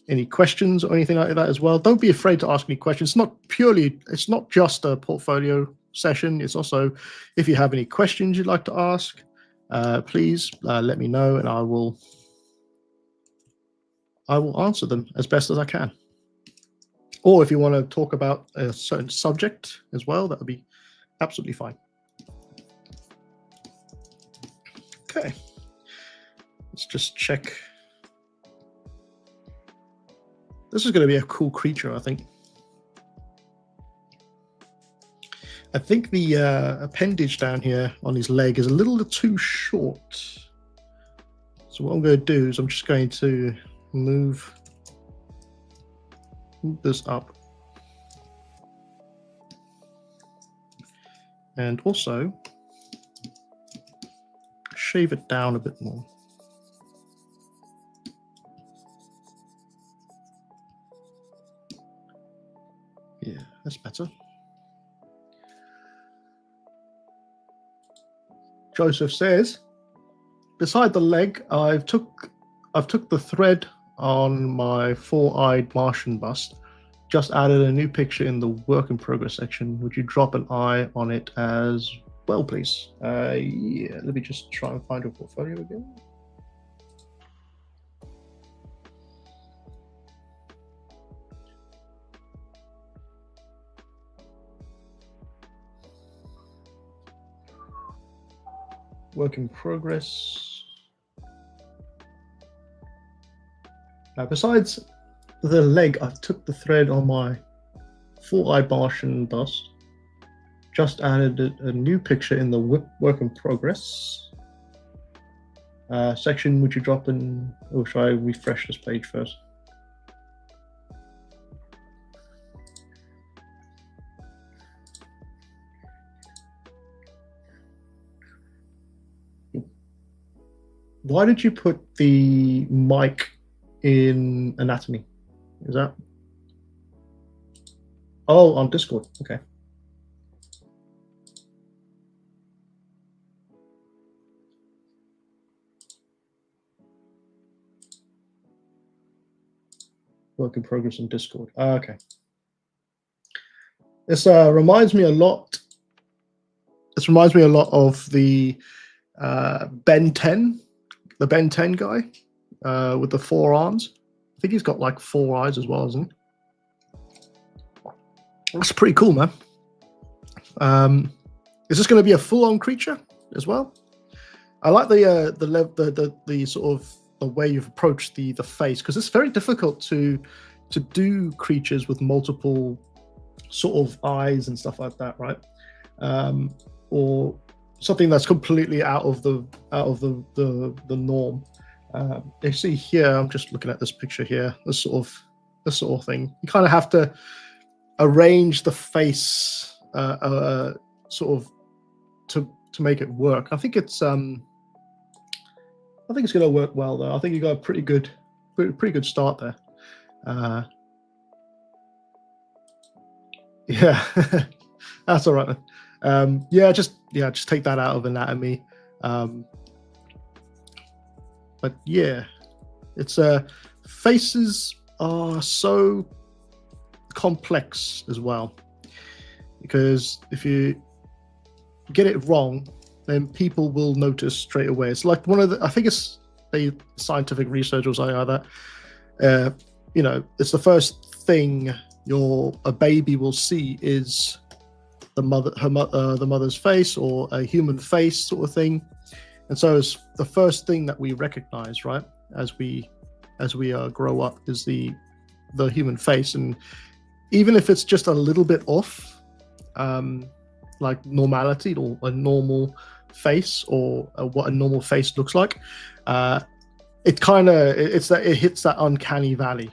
any questions or anything like that as well. Don't be afraid to ask any questions. It's not just a portfolio session. It's also, if you have any questions you'd like to ask, please let me know, and I will answer them as best as I can. Or if you want to talk about a certain subject as well, that would be absolutely fine. Okay, let's just check. This is going to be a cool creature, I think. I think the appendage down here on his leg is a little too short. So what I'm going to do is I'm just going to move this up. And also shave it down a bit more. Yeah, that's better. Joseph says, beside the leg, I've took the thread on my four-eyed Martian bust. Just added a new picture in the work in progress section. Would you drop an eye on it as well, please? Yeah, let me just try and find your portfolio again. Work in progress. Now, besides the leg, I took the thread on my four-eyed Martian bust. Just added a new picture in the work in progress section. Would you drop in, or should I refresh this page first? Why did you put the mic in anatomy? Is that? Oh, on Discord. Okay. Work in progress on Discord. Okay. This reminds me a lot. This reminds me a lot of the Ben 10, the Ben 10 guy with the 4 arms. I think he's got like 4 eyes as well, isn't he? That's pretty cool, man. Is this going to be a full-on creature as well? I like the sort of the way you've approached the face, because it's very difficult to do creatures with multiple sort of eyes and stuff like that, right? Or something that's completely out of the norm. You see here, I'm just looking at this picture here, this sort of thing. You kind of have to arrange the face sort of to make it work. I think it's going to work well though. I think you got a pretty good start there. Yeah, that's all right, man. Just take that out of anatomy. But yeah, it's faces are so complex as well, because if you get it wrong, then people will notice straight away. It's like I think it's the scientific research or something like that. It's the first thing a baby will see is the mother's face, or a human face sort of thing. And so it's the first thing that we recognize, right, as we grow up, is the human face. And even if it's just a little bit off, like normality or a normal face or what a normal face looks like. It kind of it hits that uncanny valley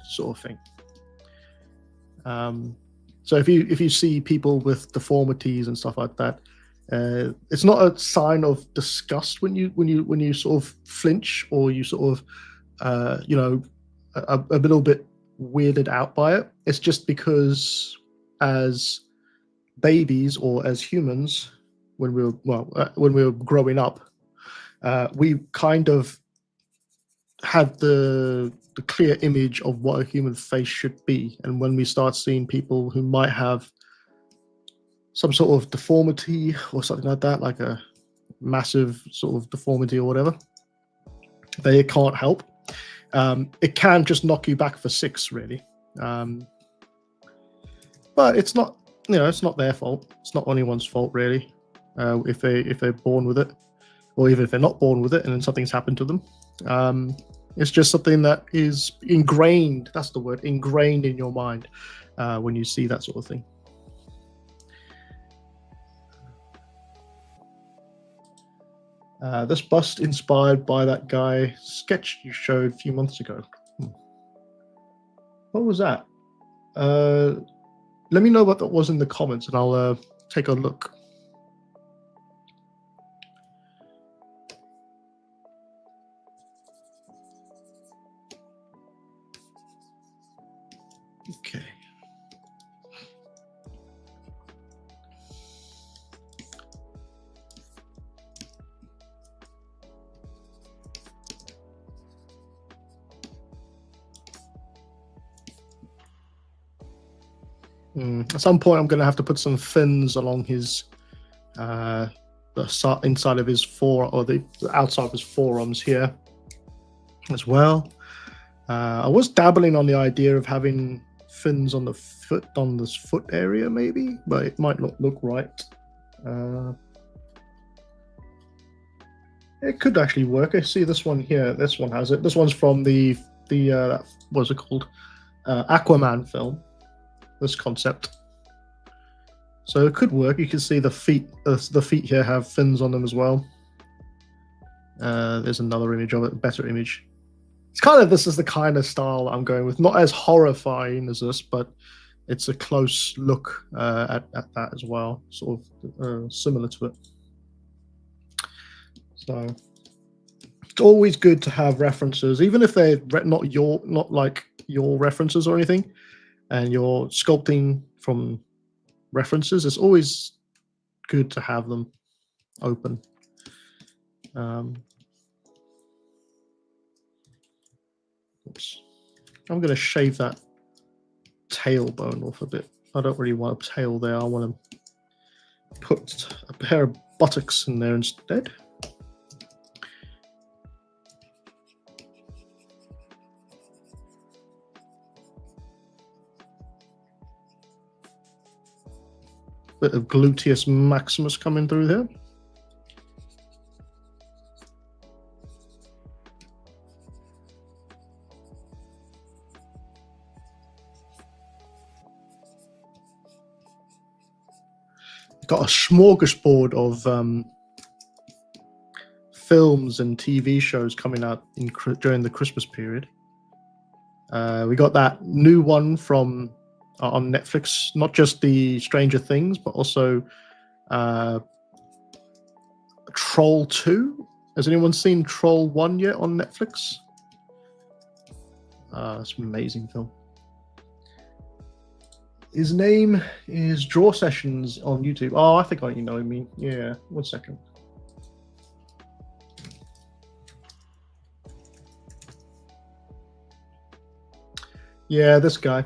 sort of thing. So if you see people with deformities and stuff like that, it's not a sign of disgust when you sort of flinch or you sort of a little bit weirded out by it. It's just because as babies or as humans, when we were growing up, we kind of had the clear image of what a human face should be, and when we start seeing people who might have some sort of deformity or something like that, like a massive sort of deformity or whatever, they can't help. It can just knock you back for 6, really. But it's not, it's not their fault. It's not anyone's fault, really. If they're born with it, or even if they're not born with it, and then something's happened to them. It's just something that is ingrained. That's the word, ingrained in your mind when you see that sort of thing. This bust inspired by that guy sketch you showed a few months ago. What was that? Let me know what that was in the comments, and I'll take a look. Okay. At some point, I'm going to have to put some fins along his the inside of his or the outside of his forearms here as well. I was dabbling on the idea of having fins on the foot, on this foot area, maybe, but it might not look right. It could actually work. I see this one here. This one has it. This one's from the what's it called? Aquaman film. This concept. So it could work. You can see the feet. The feet here have fins on them as well. There's another image of it, a better image. It's kind of, this is the kind of style I'm going with. Not as horrifying as this, but it's a close look at that as well. Sort of similar to it. So it's always good to have references, even if they're not like your references or anything, and you're sculpting from references. It's always good to have them open. Oops. I'm going to shave that tailbone off a bit. I don't really want a tail there. I want to put a pair of buttocks in there instead. Bit of gluteus maximus coming through there. Got a smorgasbord of films and TV shows coming out during the Christmas period. We got that new one from on Netflix, not just the Stranger Things, but also Troll 2. Has anyone seen Troll 1 yet on Netflix? It's an amazing film. His name is Draw Sessions on YouTube. Oh, I think you know what I mean. Yeah, 1 second. Yeah, this guy.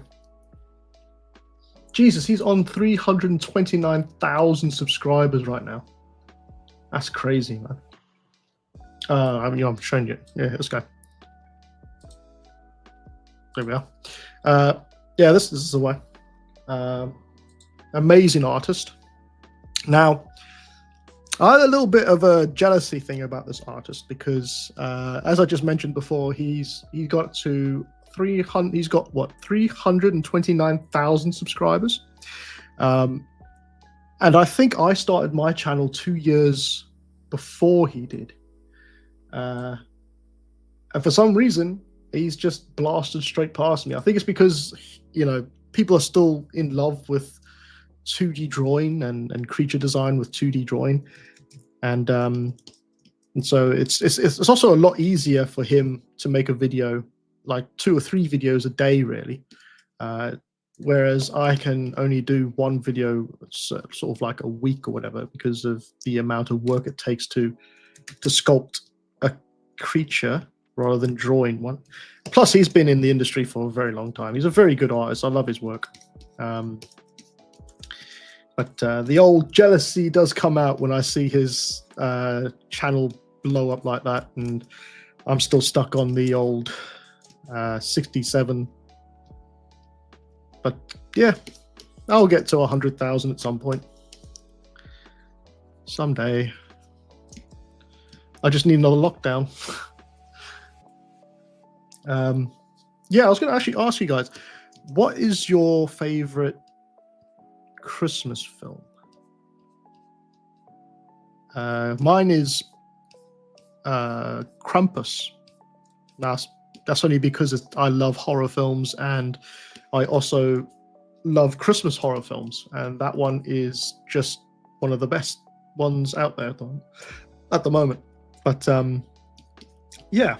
Jesus, he's on 329,000 subscribers right now. That's crazy, man. I'm showing you. Yeah, this guy. There we are. Yeah, this is the way. Amazing artist. Now, I had a little bit of a jealousy thing about this artist because, as I just mentioned before, he's got to 300. He's got what, 329,000 subscribers. And I think I started my channel 2 years before he did. And for some reason, he's just blasted straight past me. I think it's because, people are still in love with 2D drawing and creature design with 2D drawing. And so it's also a lot easier for him to make a video, like 2 or 3 videos a day, really. Whereas I can only do one video sort of like a week or whatever because of the amount of work it takes to sculpt a creature rather than drawing one. Plus, he's been in the industry for a very long time. He's a very good artist. I love his work. But the old jealousy does come out when I see his channel blow up like that, and I'm still stuck on the old 67. But yeah, I'll get to 100,000 at some point. Someday. I just need another lockdown. Yeah, I was going to actually ask you guys, what is your favorite Christmas film? Mine is Krampus. That's only because I love horror films, and I also love Christmas horror films, and that one is just one of the best ones out there at the moment. But yeah,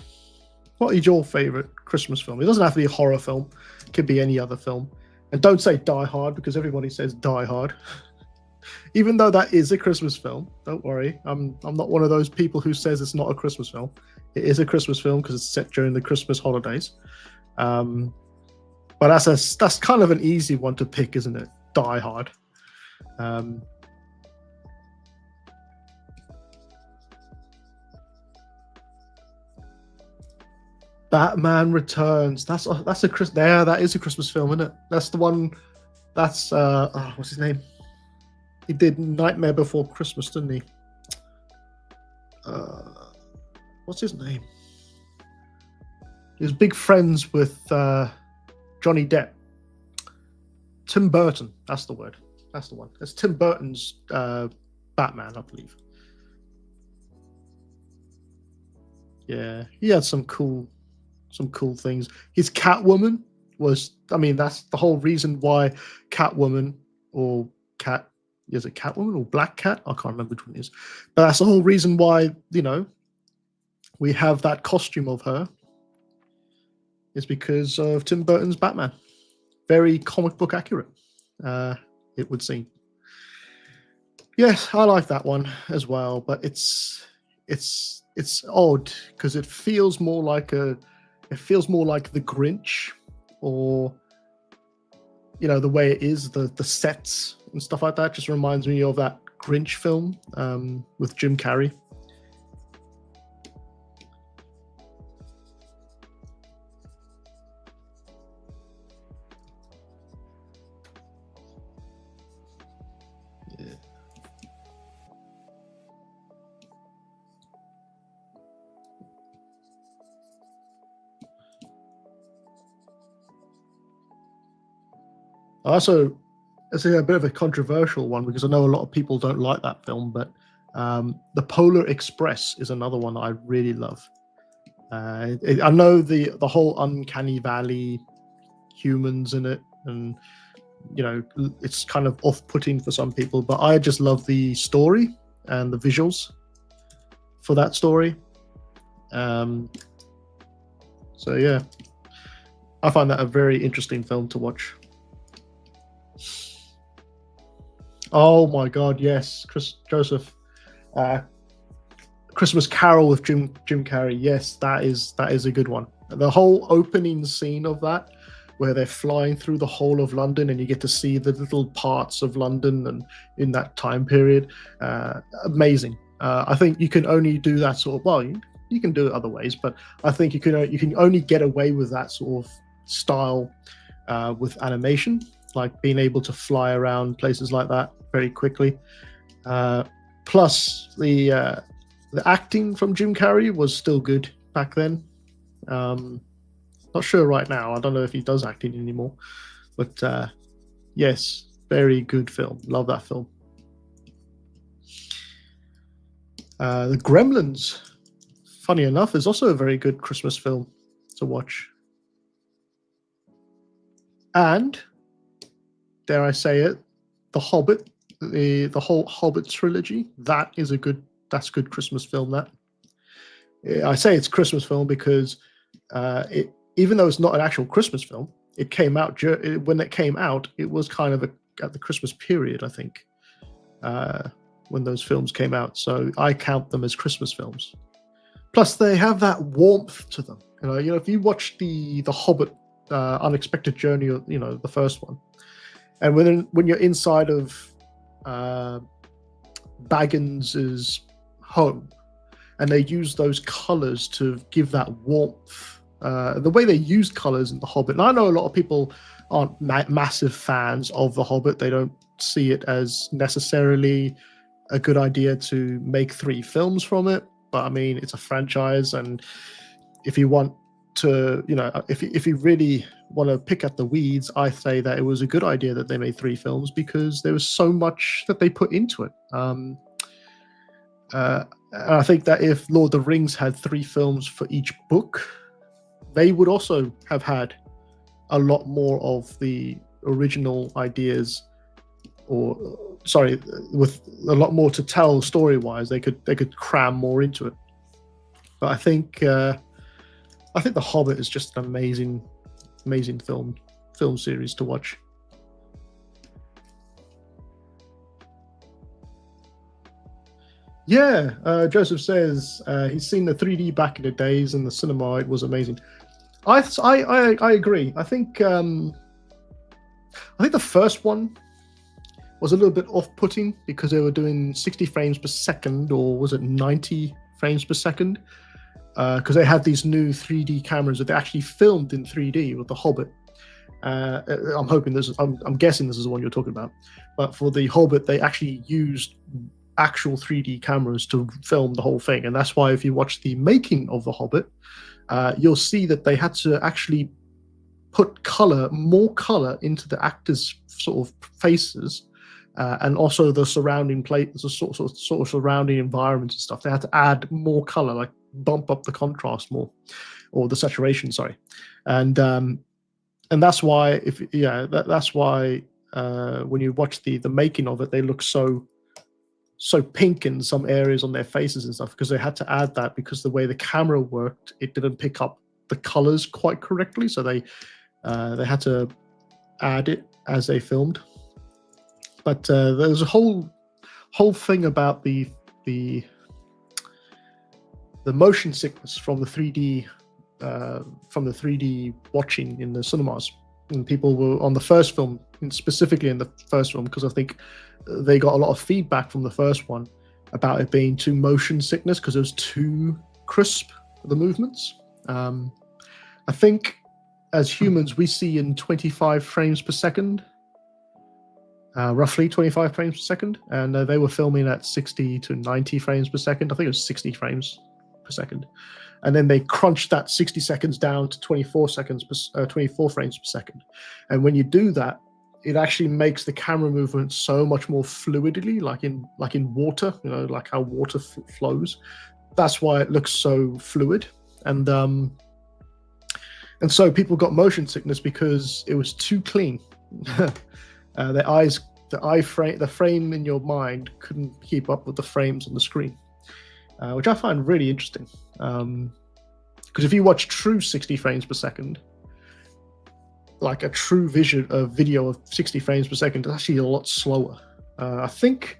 what is your favorite Christmas film? It doesn't have to be a horror film; it could be any other film. And don't say Die Hard, because everybody says Die Hard. Even though that is a Christmas film, don't worry. I'm not one of those people who says it's not a Christmas film. It is a Christmas film because it's set during the Christmas holidays. But that's kind of an easy one to pick, isn't it? Die Hard. Batman Returns. That is a Christmas film, isn't it? That's the one. That's what's his name? He did Nightmare Before Christmas, didn't he? What's his name? He was big friends with Johnny Depp. Tim Burton. That's the word. That's the one. That's Tim Burton's Batman, I believe. Yeah, he had some cool things. His Catwoman was, that's the whole reason why Catwoman or Cat, is it Catwoman or Black Cat? I can't remember which one it is. But that's the whole reason why, we have that costume of her, is because of Tim Burton's Batman. Very comic book accurate, it would seem. Yes, I like that one as well, but it's odd because it feels more like the Grinch, or the way it is, the sets and stuff like that just reminds me of that Grinch film with Jim Carrey. Also, it's a bit of a controversial one because I know a lot of people don't like that film, but The Polar Express is another one I really love. I know the whole uncanny valley humans in it, and it's kind of off-putting for some people, but I just love the story and the visuals for that story. So yeah, I find that a very interesting film to watch. Oh my God, yes, Christmas Carol with Jim Carrey. Yes, that is a good one. The whole opening scene of that, where they're flying through the whole of London and you get to see the little parts of London and in that time period, amazing. I think you can only do that sort of, well, you can do it other ways, but I think you can only get away with that sort of style with animation, like being able to fly around places like that very quickly. Plus the acting from Jim Carrey was still good back then. Not sure right now. I don't know if he does acting anymore, but yes, Very good film. Love that film. The Gremlins, funny enough, is also a very good Christmas film to watch. And, dare I say it, The Hobbit, the whole Hobbit trilogy, that's good Christmas film. That I say it's Christmas film because even though it's not an actual Christmas film, it came out when it came out. It was kind of at the Christmas period, I think, when those films came out. So I count them as Christmas films. Plus, they have that warmth to them. You know, if you watch the Hobbit, Unexpected Journey, the first one, and when you're inside of Baggins's home, and they use those colors to give that warmth. The way they used colors in The Hobbit, and I know a lot of people aren't massive fans of The Hobbit. They don't see it as necessarily a good idea to make 3 films from it. But I mean, it's a franchise, and if you want to, if you really want to pick at the weeds, I say that it was a good idea that they made 3 films because there was so much that they put into it. And I think that if Lord of the Rings had 3 films for each book, they would also have had a lot more of the original ideas, with a lot more to tell story-wise. They could cram more into it. But I think The Hobbit is just an amazing film series to watch. Yeah, Joseph says he's seen the 3D back in the days in the cinema. It was amazing. I agree. I think the first one was a little bit off-putting because they were doing 60 frames per second, or was it 90 frames per second? Because they had these new 3D cameras that they actually filmed in 3D with The Hobbit. I'm guessing this is the one you're talking about. But for The Hobbit, they actually used actual 3D cameras to film the whole thing, and that's why if you watch the making of The Hobbit, you'll see that they had to actually put more color into the actors' sort of faces, and also the surrounding the sort of surrounding environment and stuff. They had to add more color, like bump up the contrast more, or the saturation. Sorry, and that's why that's why when you watch the making of it, they look so pink in some areas on their faces and stuff, because they had to add that, because the way the camera worked, it didn't pick up the colors quite correctly, so they had to add it as they filmed. But there's a whole thing about the motion sickness from the 3D watching in the cinemas, and people were on the first film, and specifically in the first film, because I think they got a lot of feedback from the first one about it being too motion sickness because it was too crisp, the movements. I think as humans we see in 25 frames per second, roughly 25 frames per second, and they were filming at 60 to 90 frames per second. I think it was 60 frames per second, and then they crunched that 60 seconds down to 24 frames per second. And when you do that, it actually makes the camera movement so much more fluidly, like in water, like how water flows. That's why it looks so fluid, and so people got motion sickness because it was too clean. The frame in your mind couldn't keep up with the frames on the screen, which I find really interesting. Because if you watch true 60 frames per second, like a true video of 60 frames per second, is actually a lot slower. I think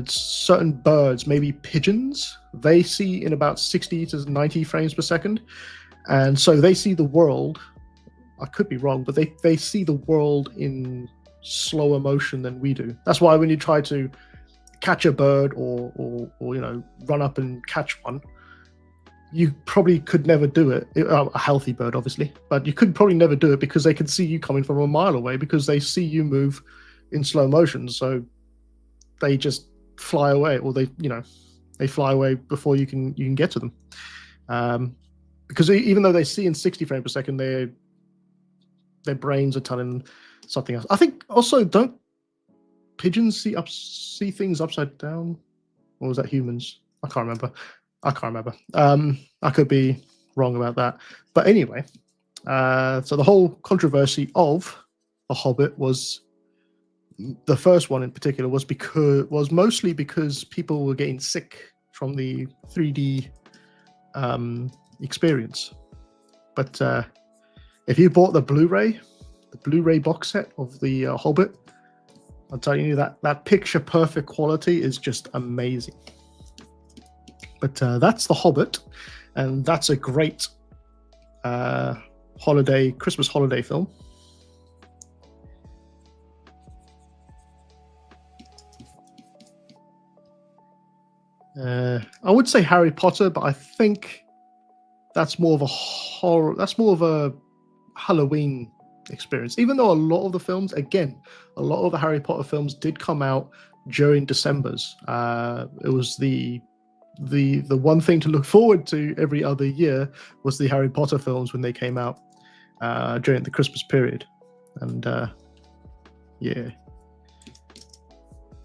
certain birds, maybe pigeons, they see in about 60 to 90 frames per second. And so they see the world, I could be wrong, but they see the world in slower motion than we do. That's why when you try to catch a bird or run up and catch one, you probably could never do it. A healthy bird, obviously, but you could probably never do it because they can see you coming from a mile away, because they see you move in slow motion. So they just fly away, or they fly away before you can get to them. Because even though they see in 60 frames per second, their brains are telling something else. I think also, don't pigeons see things upside down, or was that humans? I can't remember. I could be wrong about that. But anyway, so the whole controversy of The Hobbit was, the first one in particular, was mostly because people were getting sick from the 3D experience. But if you bought the Blu-ray box set of the Hobbit, I'm telling you that picture perfect quality is just amazing. But that's The Hobbit, and that's a great Christmas holiday film. I would say Harry Potter, but I think that's more of a horror. That's more of a Halloween experience. Even though a lot of the films, again, a lot of the Harry Potter films did come out during December's. It was the one thing to look forward to every other year was the Harry Potter films when they came out during the Christmas period, and yeah,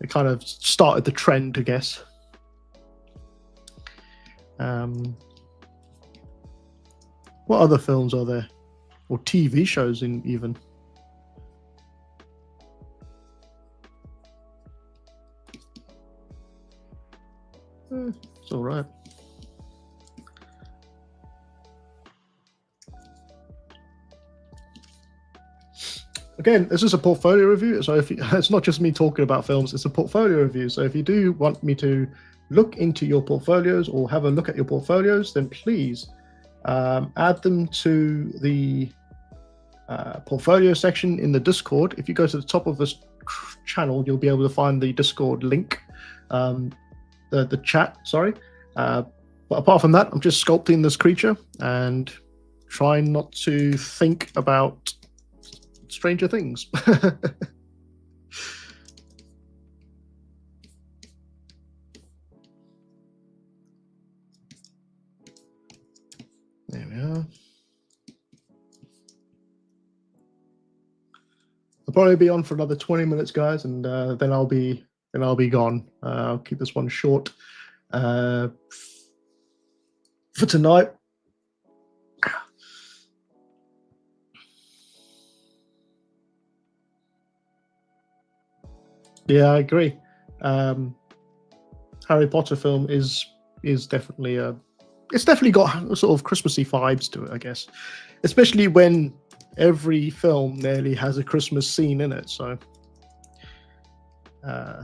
it kind of started the trend, I guess. What other films are there, or TV shows even? It's all right. Again, this is a portfolio review, so it's not just me talking about films, it's a portfolio review. So if you do want me to look into your portfolios or have a look at your portfolios, then please add them to the portfolio section in the Discord. If you go to the top of this channel, you'll be able to find the Discord link, the chat, sorry. But apart from that, I'm just sculpting this creature and trying not to think about Stranger Things. There we are. I'll probably be on for another 20 minutes, guys, and then I'll be gone. I'll keep this one short for tonight. Yeah, I agree. Harry Potter film is definitely it's definitely got sort of Christmassy vibes to it, I guess, especially when every film nearly has a Christmas scene in it. So yeah.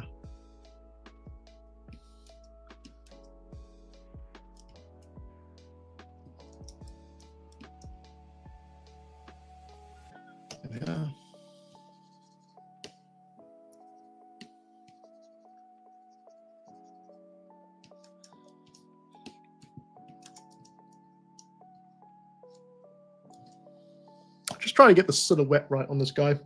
Just trying to get the silhouette right on this guy. I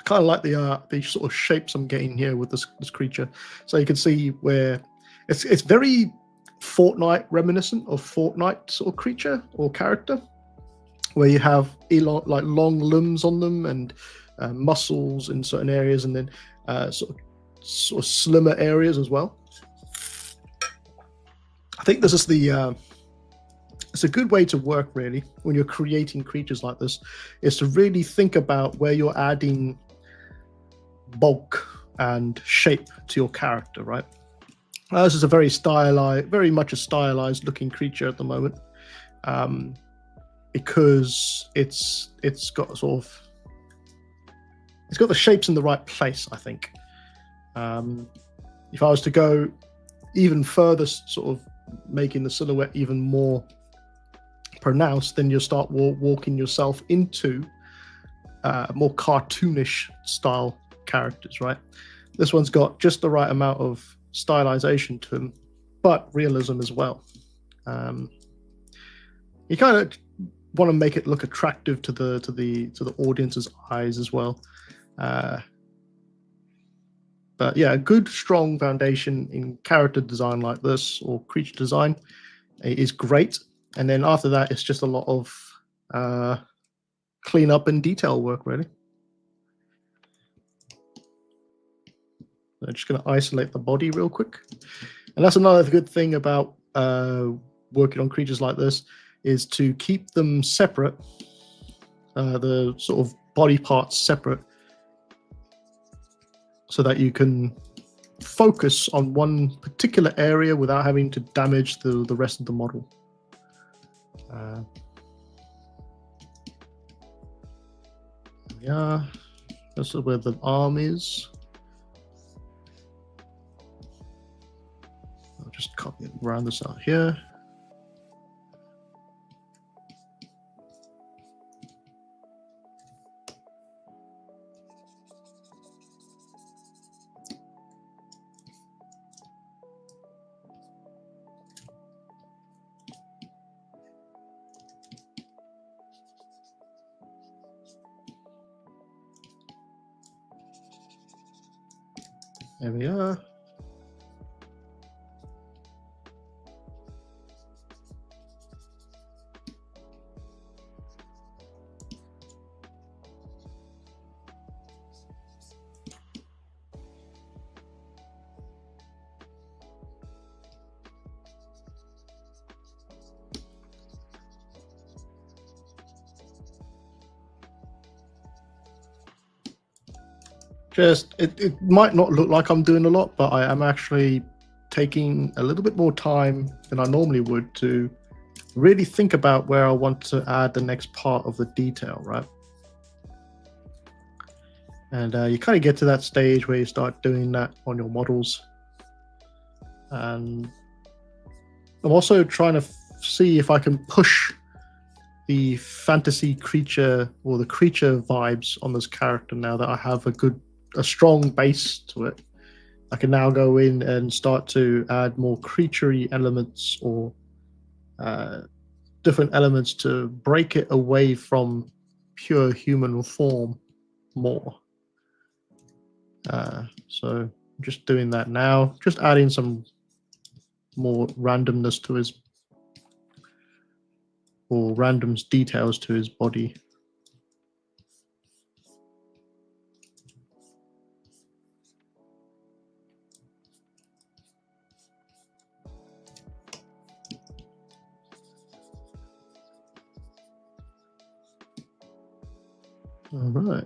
kind of like the sort of shapes I'm getting here with this creature. So you can see where it's very Fortnite reminiscent of Fortnite sort of creature or character, where you have long limbs on them and muscles in certain areas, and then sort of slimmer areas as well. I think this is it's a good way to work, really, when you're creating creatures like this, is to really think about where you're adding bulk and shape to your character, right? This is a very much a stylized looking creature at the moment, because it's got the shapes in the right place, I think. If I was to go even further, sort of making the silhouette even more pronounced, then you'll start walking yourself into more cartoonish style characters, right? This one's got just the right amount of stylization to him, but realism as well. You kind of want to make it look attractive to the audience's eyes as well. But yeah, a good strong foundation in character design like this, or creature design, is great. And then after that, it's just a lot of cleanup and detail work, really. I'm just going to isolate the body real quick. And that's another good thing about working on creatures like this, is to keep them separate, the sort of body parts separate, so that you can focus on one particular area without having to damage the rest of the model. Yeah, this is where the arm is. I'll just copy it, round this out here. There we are. It might not look like I'm doing a lot, but I am actually taking a little bit more time than I normally would to really think about where I want to add the next part of the detail, right? And you kind of get to that stage where you start doing that on your models. And I'm also trying to see if I can push the fantasy creature or the creature vibes on this character now that I have a strong base to it. I can now go in and start to add more creaturey elements or different elements to break it away from pure human form more. So I'm just doing that now, just adding some more randomness to his, or random details to his body. All right.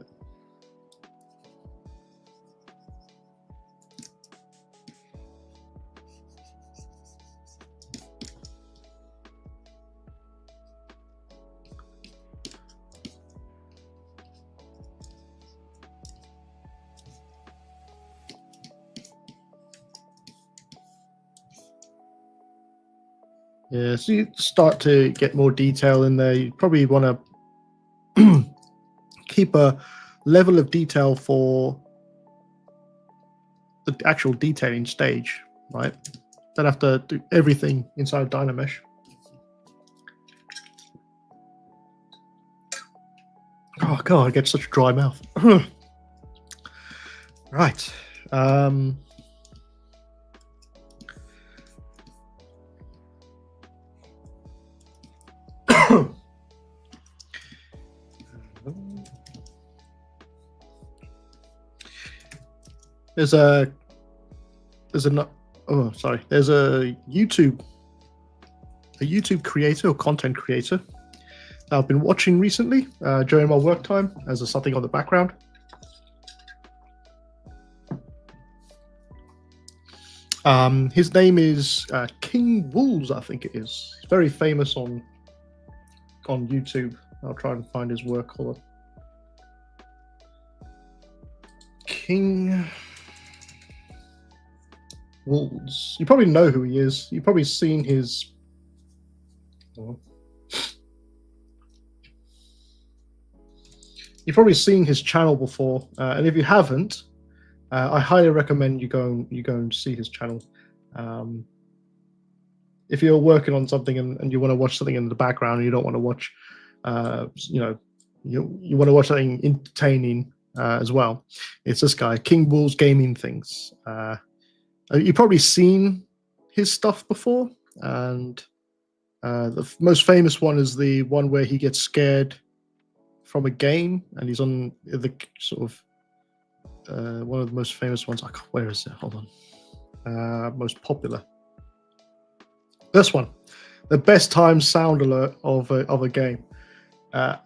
Yeah, so you start to get more detail in there. You probably want to keep a level of detail for the actual detailing stage, right? Don't have to do everything inside Dynamesh. Oh god, I get such a dry mouth. Right. There's a YouTube creator or content creator that I've been watching recently during my work time as something on the background. His name is King Wolves, I think it is. He's very famous on YouTube. I'll try and find his work. Hold on. King Wolves. You probably know who he is. You've probably seen his. You've probably seen his channel before, and if you haven't, I highly recommend you go and see his channel. If you're working on something and you want to watch something in the background and you don't want to watch, you want to watch something entertaining as well, it's this guy, King Wolves Gaming Things. You've probably seen his stuff before, and the most famous one is the one where he gets scared from a game, and he's on the sort of one of the most famous ones. Where is it? Hold on. Most popular. This one, the best time sound alert of a game.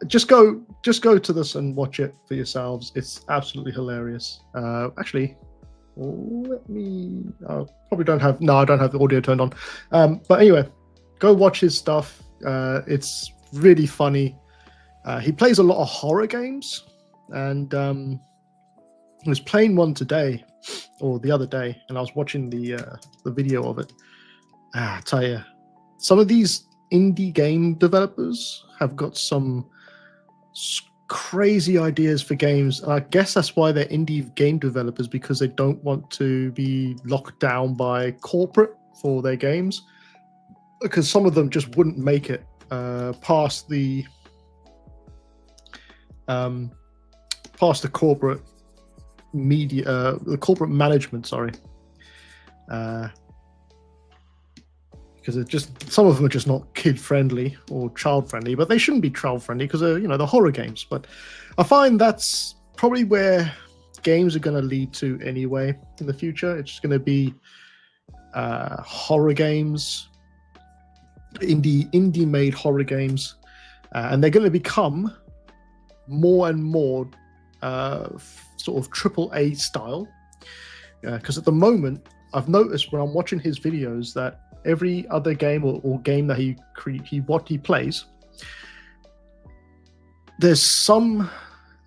Just go to this and watch it for yourselves. It's absolutely hilarious. Actually, let me. I probably don't have. No, I don't have the audio turned on. But anyway, go watch his stuff. It's really funny. He plays a lot of horror games, and he was playing one today or the other day, and I was watching the video of it. I tell you, some of these indie game developers have got some crazy ideas for games. I guess that's why they're indie game developers, because they don't want to be locked down by corporate for their games, because some of them just wouldn't make it past the corporate media, the corporate management, sorry. Because it just, some of them are just not kid friendly or child friendly, but they shouldn't be child friendly because they're, they're horror games. But I find that's probably where games are going to lead to anyway in the future. It's going to be horror games, indie made horror games, and they're going to become more and more sort of AAA style. Because at the moment, I've noticed when I'm watching his videos that every other game or game that he plays, there's some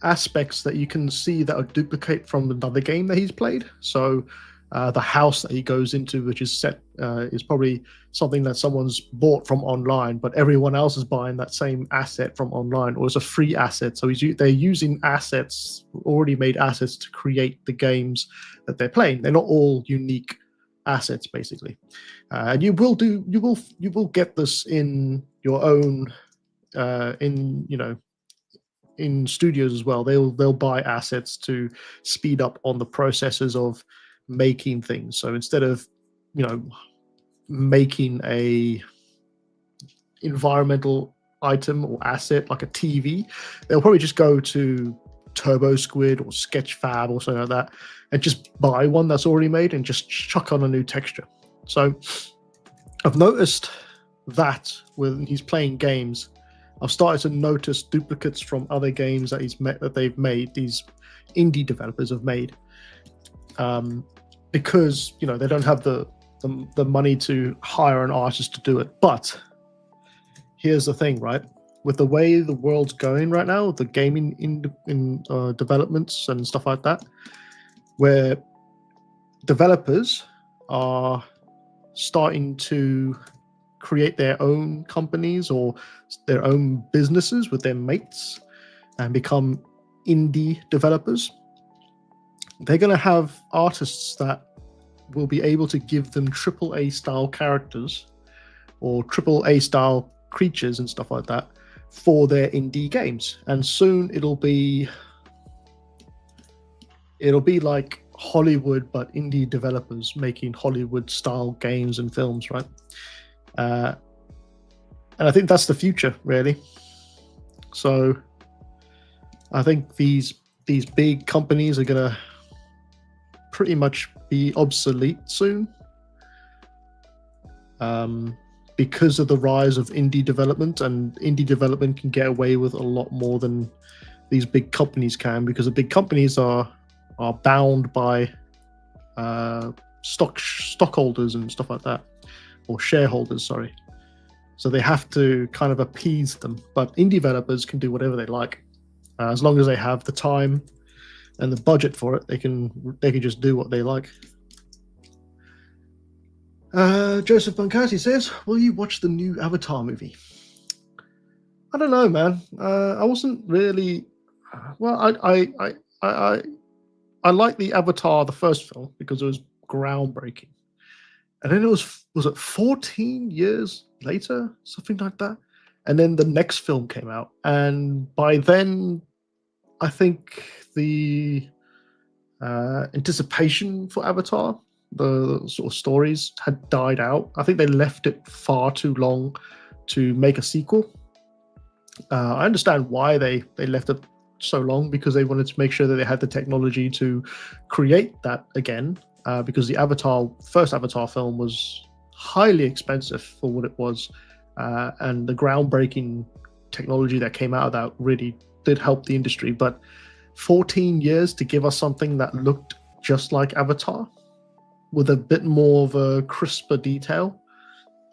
aspects that you can see that are duplicate from another game that he's played. So the house that he goes into, which is set, is probably something that someone's bought from online, but everyone else is buying that same asset from online, or it's a free asset. So they're using assets, already made assets, to create the games that they're playing. They're not all unique assets, basically. And you will get this in your own in studios as well. They'll buy assets to speed up on the processes of making things. So instead of making a environmental item or asset like a TV, they'll probably just go to Turbo Squid or Sketchfab or something like that and just buy one that's already made and just chuck on a new texture. So I've noticed that when he's playing games, I've started to notice duplicates from other games that they've made, these indie developers have made, because they don't have the money to hire an artist to do it. But here's the thing, right? With the way the world's going right now, the gaming in developments and stuff like that, where developers are starting to create their own companies or their own businesses with their mates and become indie developers, they're going to have artists that will be able to give them AAA style characters or AAA style creatures and stuff like that for their indie games. And soon it'll be like Hollywood, but indie developers making Hollywood style games and films, right? And I think that's the future, really. So I think these big companies are gonna pretty much be obsolete soon, because of the rise of indie development, and indie development can get away with a lot more than these big companies can, because the big companies are bound by stockholders and stuff like that, or shareholders, sorry. So they have to kind of appease them. But indie developers can do whatever they like, as long as they have the time and the budget for it. They can just do what they like. Joseph Boncati says, "Will you watch the new Avatar movie?" I don't know, man. I wasn't really. Well, I like the Avatar, the first film, because it was groundbreaking. And then it was it 14 years later, something like that? And then the next film came out. And by then, I think the anticipation for Avatar, the sort of stories, had died out. I think they left it far too long to make a sequel. I understand why they left it so long, because they wanted to make sure that they had the technology to create that again, because the first Avatar film was highly expensive for what it was, and the groundbreaking technology that came out of that really did help the industry. But 14 years to give us something that looked just like Avatar with a bit more of a crisper detail,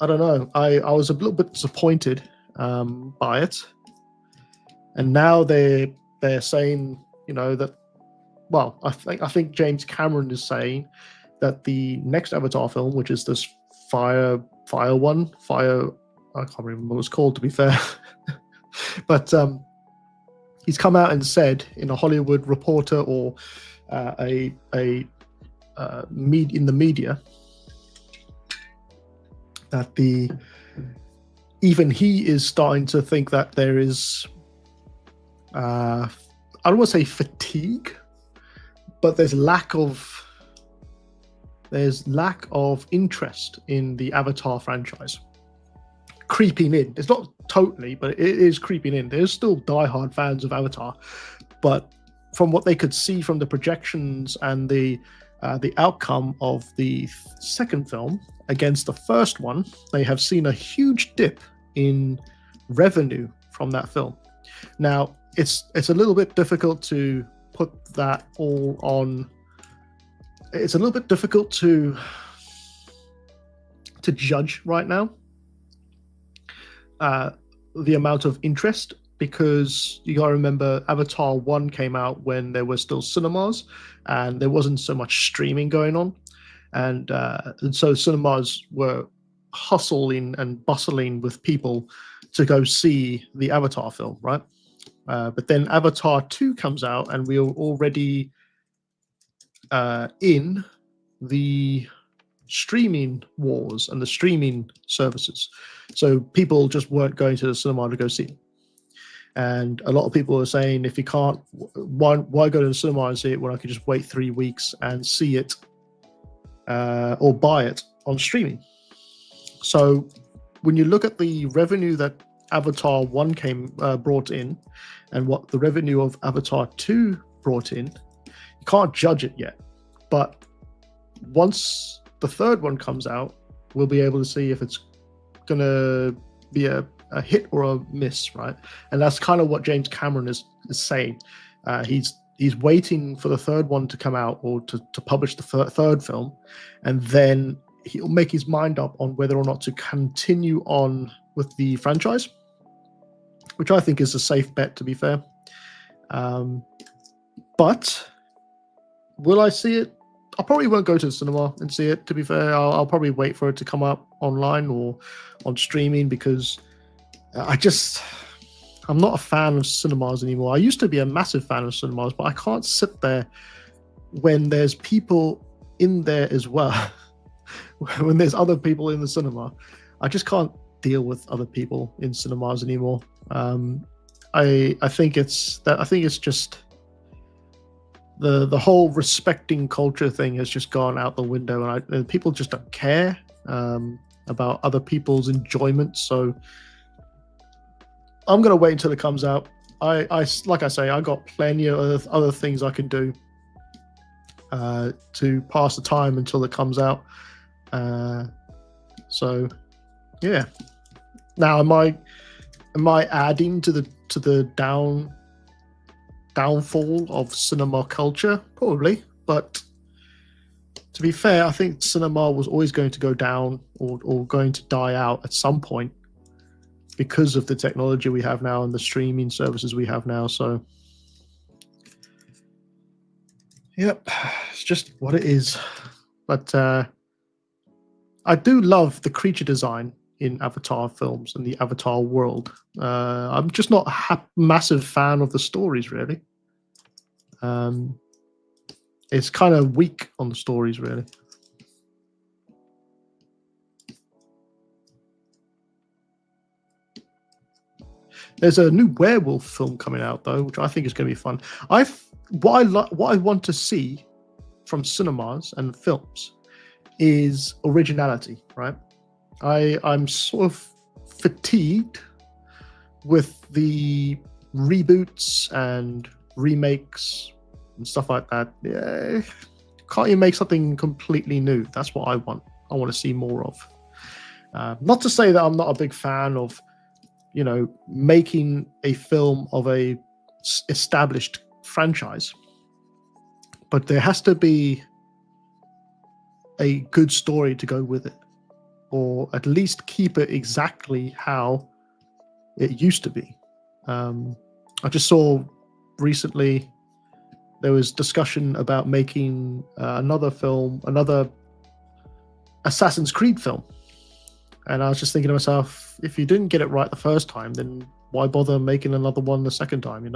I don't know. I was a little bit disappointed by it. And now they're saying, that, well, I think James Cameron is saying that the next Avatar film, which is this fire, I can't remember what it's called, to be fair, but he's come out and said in a Hollywood Reporter or in the media that even he is starting to think that there is, I don't want to say fatigue, but there's lack of interest in the Avatar franchise creeping in. It's not totally, but it is creeping in. There's still diehard fans of Avatar, but from what they could see from the projections and the outcome of the second film against the first one, they have seen a huge dip in revenue from that film. Now, it's a little bit difficult to put that all on. It's a little bit difficult to judge right now the amount of interest, because you gotta remember Avatar 1 came out when there were still cinemas and there wasn't so much streaming going on, and so cinemas were hustling and bustling with people to go see the Avatar film, right? But then Avatar 2 comes out and we are already in the streaming wars and the streaming services, so people just weren't going to the cinema to go see it. And a lot of people are saying, if you can't, why go to the cinema and see it when I could just wait 3 weeks and see it or buy it on streaming? So when you look at the revenue that Avatar 1 brought in and what the revenue of Avatar 2 brought in, you can't judge it yet. But once the third one comes out, we'll be able to see if it's going to be a hit or a miss, right? And that's kind of what James Cameron is saying. He's waiting for the third one to come out, or to publish the third film, and then he'll make his mind up on whether or not to continue on with the franchise, which I think is a safe bet, to be fair. But will I see it? I probably won't go to the cinema and see it, to be fair. I'll probably wait for it to come up online or on streaming, because I'm not a fan of cinemas anymore. I used to be a massive fan of cinemas, but I can't sit there when there's people in there as well. When there's other people in the cinema, I just can't deal with other people in cinemas anymore. I think it's just the whole respecting culture thing has just gone out the window, and people just don't care about other people's enjoyment. So I'm gonna wait until it comes out. I like I say, I got plenty of other things I can do to pass the time until it comes out. So yeah. Now, am I adding to the downfall of cinema culture? Probably, but to be fair, I think cinema was always going to go down or going to die out at some point, because of the technology we have now and the streaming services we have now. So yep, it's just what it is. But I do love the creature design in Avatar films and the Avatar world. I'm just not a massive fan of the stories, really. It's kind of weak on the stories, really. There's a new werewolf film coming out, though, which I think is going to be fun. What I want to see from cinemas and films is originality, right? I'm sort of fatigued with the reboots and remakes and stuff like that, yeah, can't you make something completely new? That's what I want. I want to see more of. Not to say that I'm not a big fan of, making a film of a established franchise, but there has to be a good story to go with it, or at least keep it exactly how it used to be. I just saw recently there was discussion about making another Assassin's Creed film. And I was just thinking to myself, if you didn't get it right the first time, then why bother making another one the second time,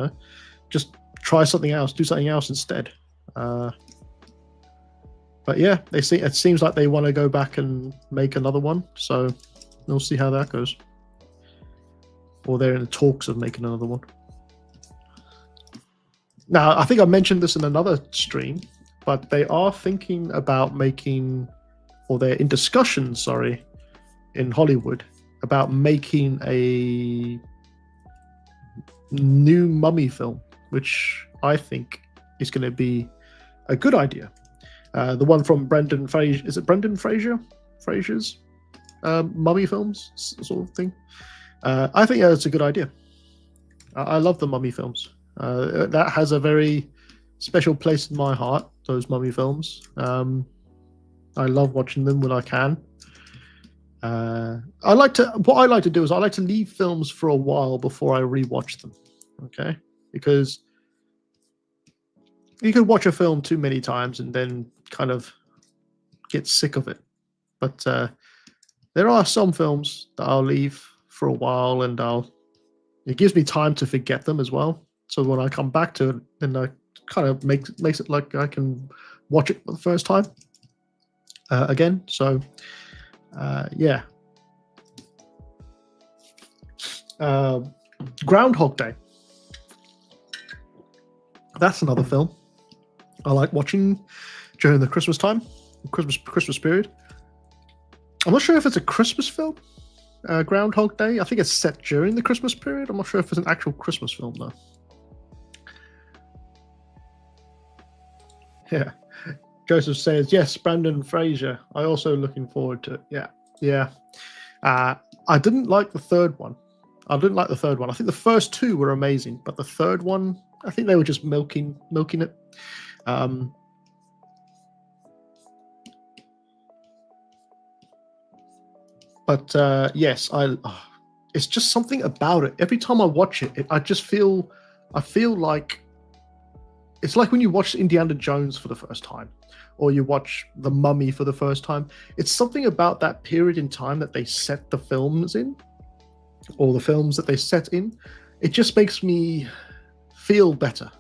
Just try something else, do something else instead. But yeah, it seems like they want to go back and make another one, so we'll see how that goes. Or they're in the talks of making another one. Now, I think I mentioned this in another stream, but they are thinking about making, or they're in discussions, in Hollywood about making a new Mummy film, which I think is going to be a good idea. The one from Brendan Fraser, is it Brendan Fraser? Fraser's Mummy films, sort of thing. I think that's a good idea. I love the Mummy films. That has a very special place in my heart, those Mummy films. I love watching them when I can. What I like to do is I like to leave films for a while before I rewatch them. Okay? Because you can watch a film too many times and then kind of get sick of it. But there are some films that I'll leave for a while, and it gives me time to forget them as well. So when I come back to it, then I kind of makes it like I can watch it for the first time again. So yeah. Groundhog Day. That's another film I like watching during the Christmas time, Christmas period. I'm not sure if it's a Christmas film, Groundhog Day. I think it's set during the Christmas period. I'm not sure if it's an actual Christmas film though. Yeah. Joseph says, yes, Brendan Fraser. I also looking forward to it. Yeah. I didn't like the third one. I think the first two were amazing, but the third one, I think they were just milking it. But yes, it's just something about it. Every time I watch it, I feel like it's like when you watch Indiana Jones for the first time, or you watch The Mummy for the first time. It's something about that period in time that they set the films in, or the films that they set in. It just makes me feel better,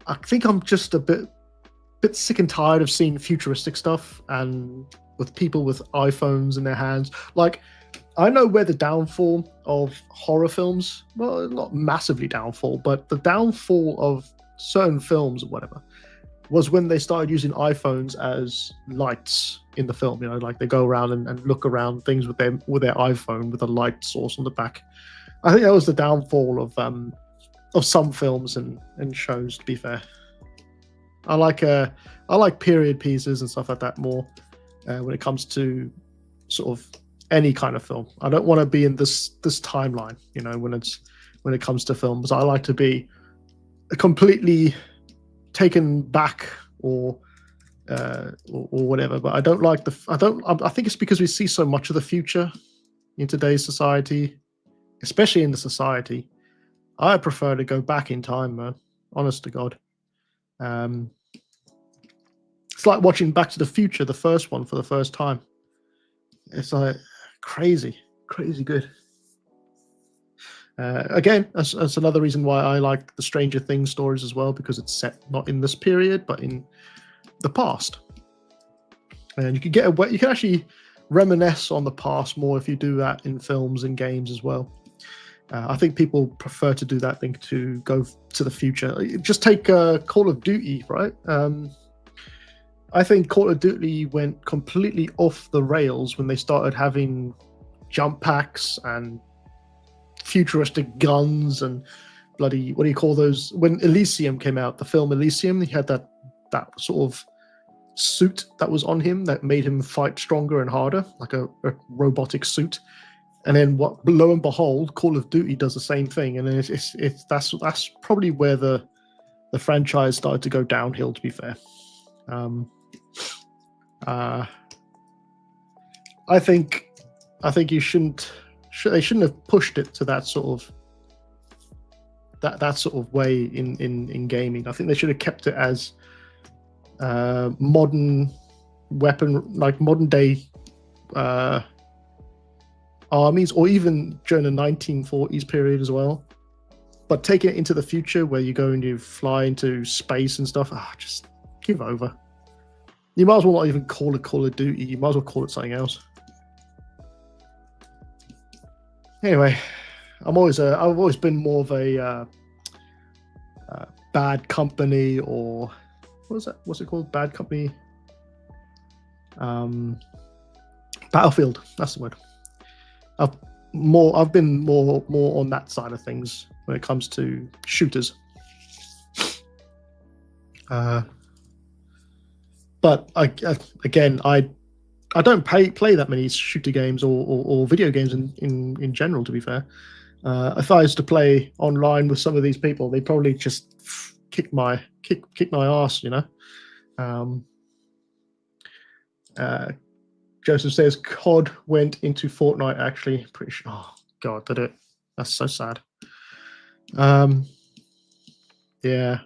I think I'm just a bit sick and tired of seeing futuristic stuff and with people with iPhones in their hands. Like, I know where the downfall of horror films, well, not massively downfall, but the downfall of certain films or whatever, was when they started using iPhones as lights in the film. Like they go around and look around things with their iPhone with a light source on the back. I think that was the downfall of some films and shows, to be fair. I like period pieces and stuff like that more when it comes to sort of any kind of film. I don't want to be in this timeline, when it comes to films. I like to be completely taken back or whatever. But I don't like I think it's because we see so much of the future in today's society, especially in the society. I prefer to go back in time, man. Honest to God. It's like watching Back to the Future, the first one, for the first time. It's like crazy good. Again, that's another reason why I like the Stranger Things stories as well, because it's set not in this period, but in the past. And you can actually reminisce on the past more if you do that in films and games as well. I think people prefer to do that than to go to the future. Just take Call of Duty, right? I think Call of Duty went completely off the rails when they started having jump packs and futuristic guns and bloody, what do you call those? When Elysium came out, the film Elysium, he had that sort of suit that was on him that made him fight stronger and harder, like a robotic suit. And then lo and behold, Call of Duty does the same thing, and then that's probably where the franchise started to go downhill. To be fair, I think you shouldn't. They shouldn't have pushed it to that sort of way in gaming. I think they should have kept it as modern weapon, like modern day armies, or even during the 1940s period as well. But taking it into the future where you go and you fly into space and stuff, just give over. You might as well not even call it Call of Duty. You might as well call it something else. Anyway, I've always been more of a Bad Company, or what's it called? Bad Company. Battlefield. That's the word. I've been more on that side of things when it comes to shooters. But I don't play that many shooter games or video games in general, to be fair. If I was to play online with some of these people, they'd probably just kick my ass, you know. Joseph says COD went into Fortnite, actually. Pretty sure. Oh, God, did it? That's so sad. Yeah.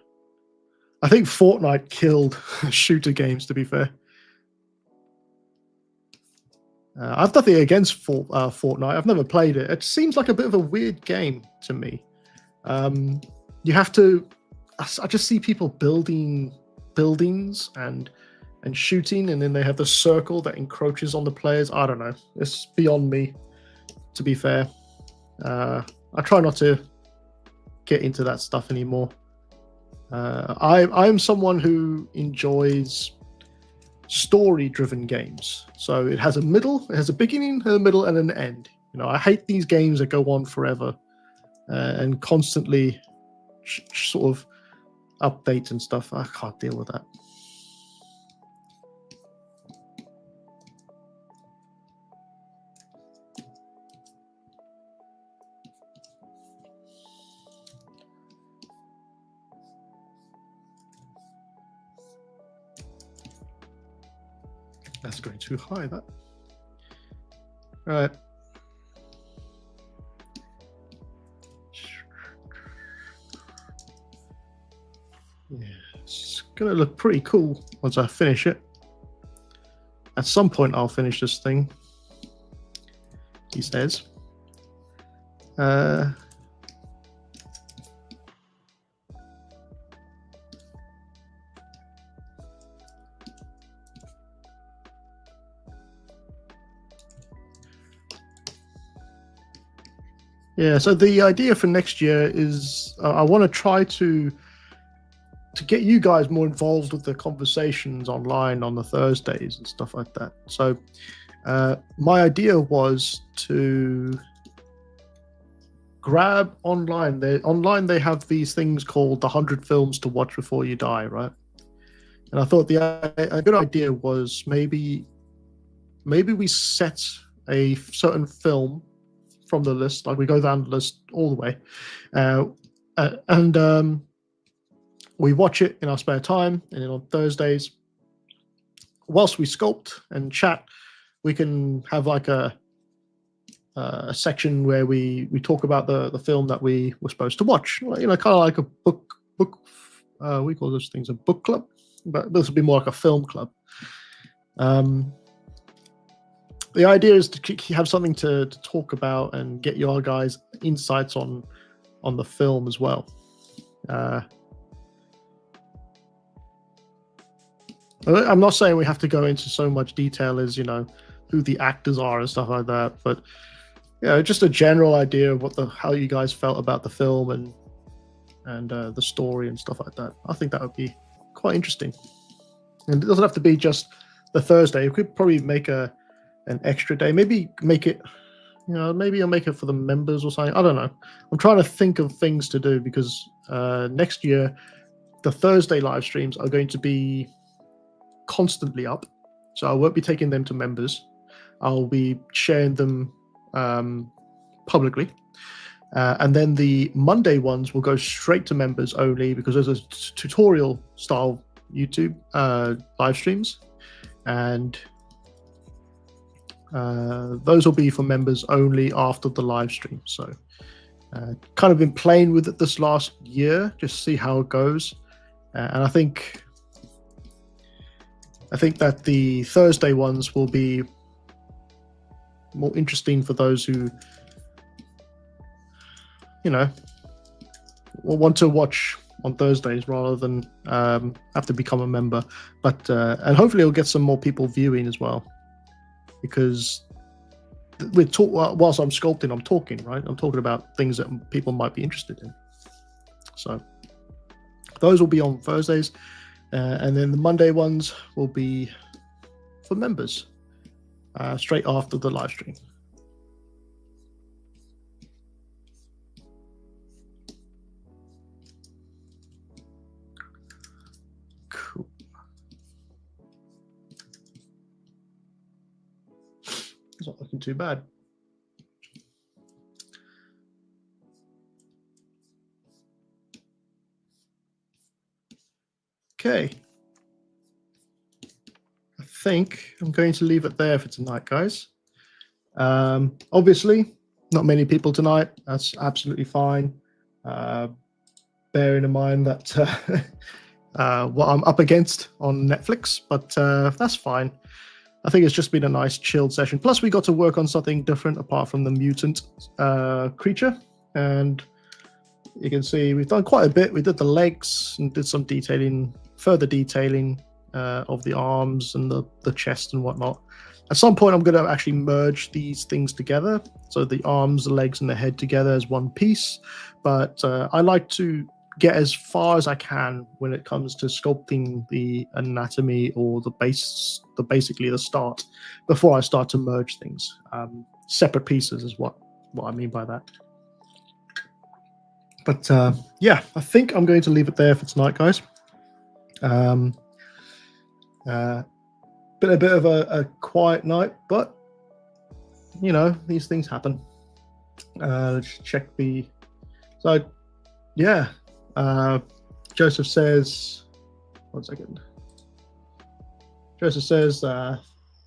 I think Fortnite killed shooter games, to be fair. I've nothing against Fortnite. I've never played it. It seems like a bit of a weird game to me. You have to... I just see people building buildings and shooting, and then they have the circle that encroaches on the players. I don't know. It's beyond me, to be fair. I try not to get into that stuff anymore. I'm someone who enjoys story-driven games. So it has a middle, it has a beginning, a middle, and an end. You know, I hate these games that go on forever and constantly sort of updates and stuff. I can't deal with that. That's going too high, that. Right. Yeah, it's gonna look pretty cool once I finish it. At some point I'll finish this thing, he says. Yeah, so the idea for next year is I want to try to get you guys more involved with the conversations online on the Thursdays and stuff like that. So my idea was to grab online. Online they have these things called the 100 films to watch before you die, right? And I thought a good idea was maybe we set a certain film from the list, like we go down the list all the way, and we watch it in our spare time, and then on Thursdays, whilst we sculpt and chat, we can have like a section where we talk about the film that we were supposed to watch. You know, kind of like a book. We call those things a book club, but this will be more like a film club. The idea is to have something to talk about and get your guys' insights on the film as well. I'm not saying we have to go into so much detail as, you know, who the actors are and stuff like that, but just a general idea of how you guys felt about the film and the story and stuff like that. I think that would be quite interesting. And it doesn't have to be just the Thursday. We could probably make an extra day, maybe make it maybe I'll make it for the members or something. I don't know. I'm trying to think of things to do because next year the Thursday live streams are going to be constantly up, so I won't be taking them to members. I'll be sharing them publicly, and then the Monday ones will go straight to members only because those are tutorial style YouTube live streams, and those will be for members only after the live stream. So kind of been playing with it this last year, just see how it goes, and I think that the Thursday ones will be more interesting for those who will want to watch on Thursdays rather than have to become a member. But and hopefully it'll get some more people viewing as well, because whilst I'm sculpting, I'm talking, right? I'm talking about things that people might be interested in. So those will be on Thursdays, and then the Monday ones will be for members straight after the live stream. Cool. It's not looking too bad. Okay. I think I'm going to leave it there for tonight, guys. Obviously, not many people tonight. That's absolutely fine. Bearing in mind that what I'm up against on Netflix, but that's fine. I think it's just been a nice chilled session. Plus, we got to work on something different apart from the mutant creature. And you can see we've done quite a bit. We did the legs and did some detailing, further detailing of the arms and the chest and whatnot. At some point, I'm going to actually merge these things together. So the arms, the legs, and the head together as one piece. But I like to get as far as I can when it comes to sculpting the anatomy or basically the start before I start to merge things. Separate pieces is what I mean by that. But yeah, I think I'm going to leave it there for tonight, guys. Been a bit of a quiet night, but these things happen. Let's check the. So yeah, Joseph says. 1 second. Joseph says,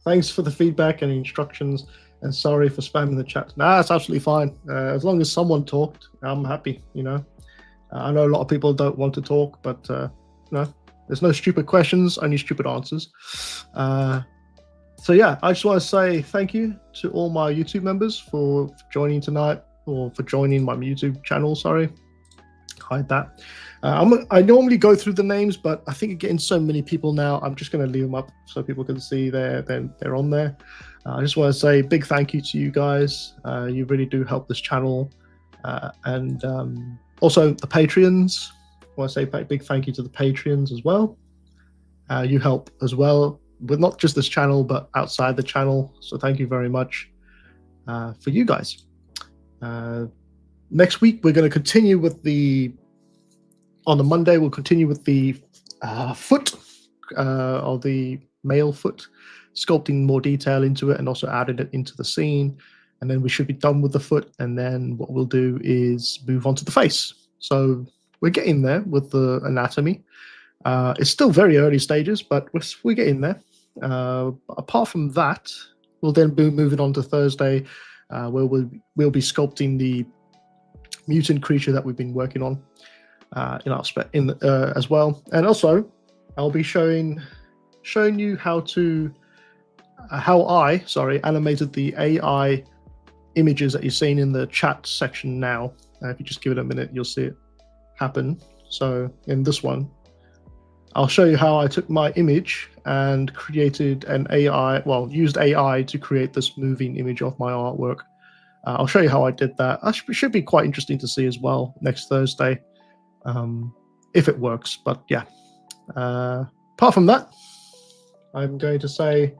"Thanks for the feedback and the instructions, and sorry for spamming the chat." Nah, it's absolutely fine. As long as someone talked, I'm happy. I know a lot of people don't want to talk, but there's no stupid questions, only stupid answers. So yeah, I just want to say thank you to all my YouTube members for joining tonight, or for joining my YouTube channel. Sorry, hide that. I normally go through the names, but I think getting so many people now, I'm just going to leave them up so people can see they're on there. I just want to say a big thank you to you guys. You really do help this channel, and also the Patreons. I want to say a big thank you to the Patreons as well. You help as well with not just this channel, but outside the channel. So thank you very much for you guys. Next week, we're going to continue with on the Monday, we'll continue with the foot, or the male foot, sculpting more detail into it and also adding it into the scene. And then we should be done with the foot. And then what we'll do is move on to the face. So we're getting there with the anatomy. It's still very early stages, but we're getting there. Apart from that, we'll then be moving on to Thursday, where we'll be sculpting the mutant creature that we've been working on as well. And also, I'll be showing you how I animated the AI images that you're seeing in the chat section now. If you just give it a minute, you'll see it happen. So in this one, I'll show you how I took my image and created an used AI to create this moving image of my artwork. I'll show you how I did that. That should be quite interesting to see as well next Thursday, if it works. But yeah, apart from that, I'm going to say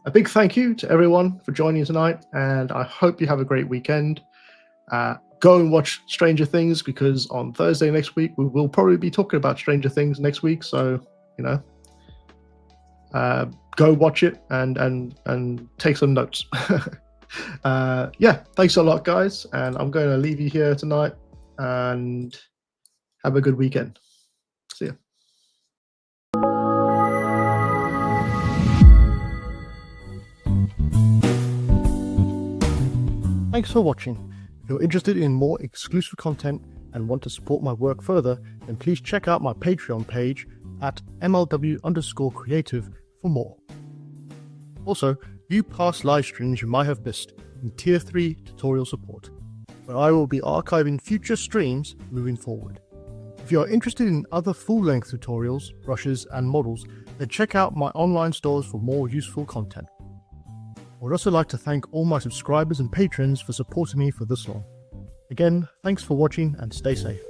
A big thank you to everyone for joining tonight, and I hope you have a great weekend. Go and watch Stranger Things, because on Thursday next week we will probably be talking about Stranger Things next week. So go watch it and take some notes. Thanks a lot, guys, and I'm going to leave you here tonight, and have a good weekend. See ya. Thanks for watching. If you're interested in more exclusive content and want to support my work further, then please check out my Patreon page at MLW_creative for more. Also, view past live streams you might have missed in Tier 3 tutorial support, where I will be archiving future streams moving forward. If you are interested in other full-length tutorials, brushes, and models, then check out my online stores for more useful content. I would also like to thank all my subscribers and patrons for supporting me for this long. Again, thanks for watching and stay safe.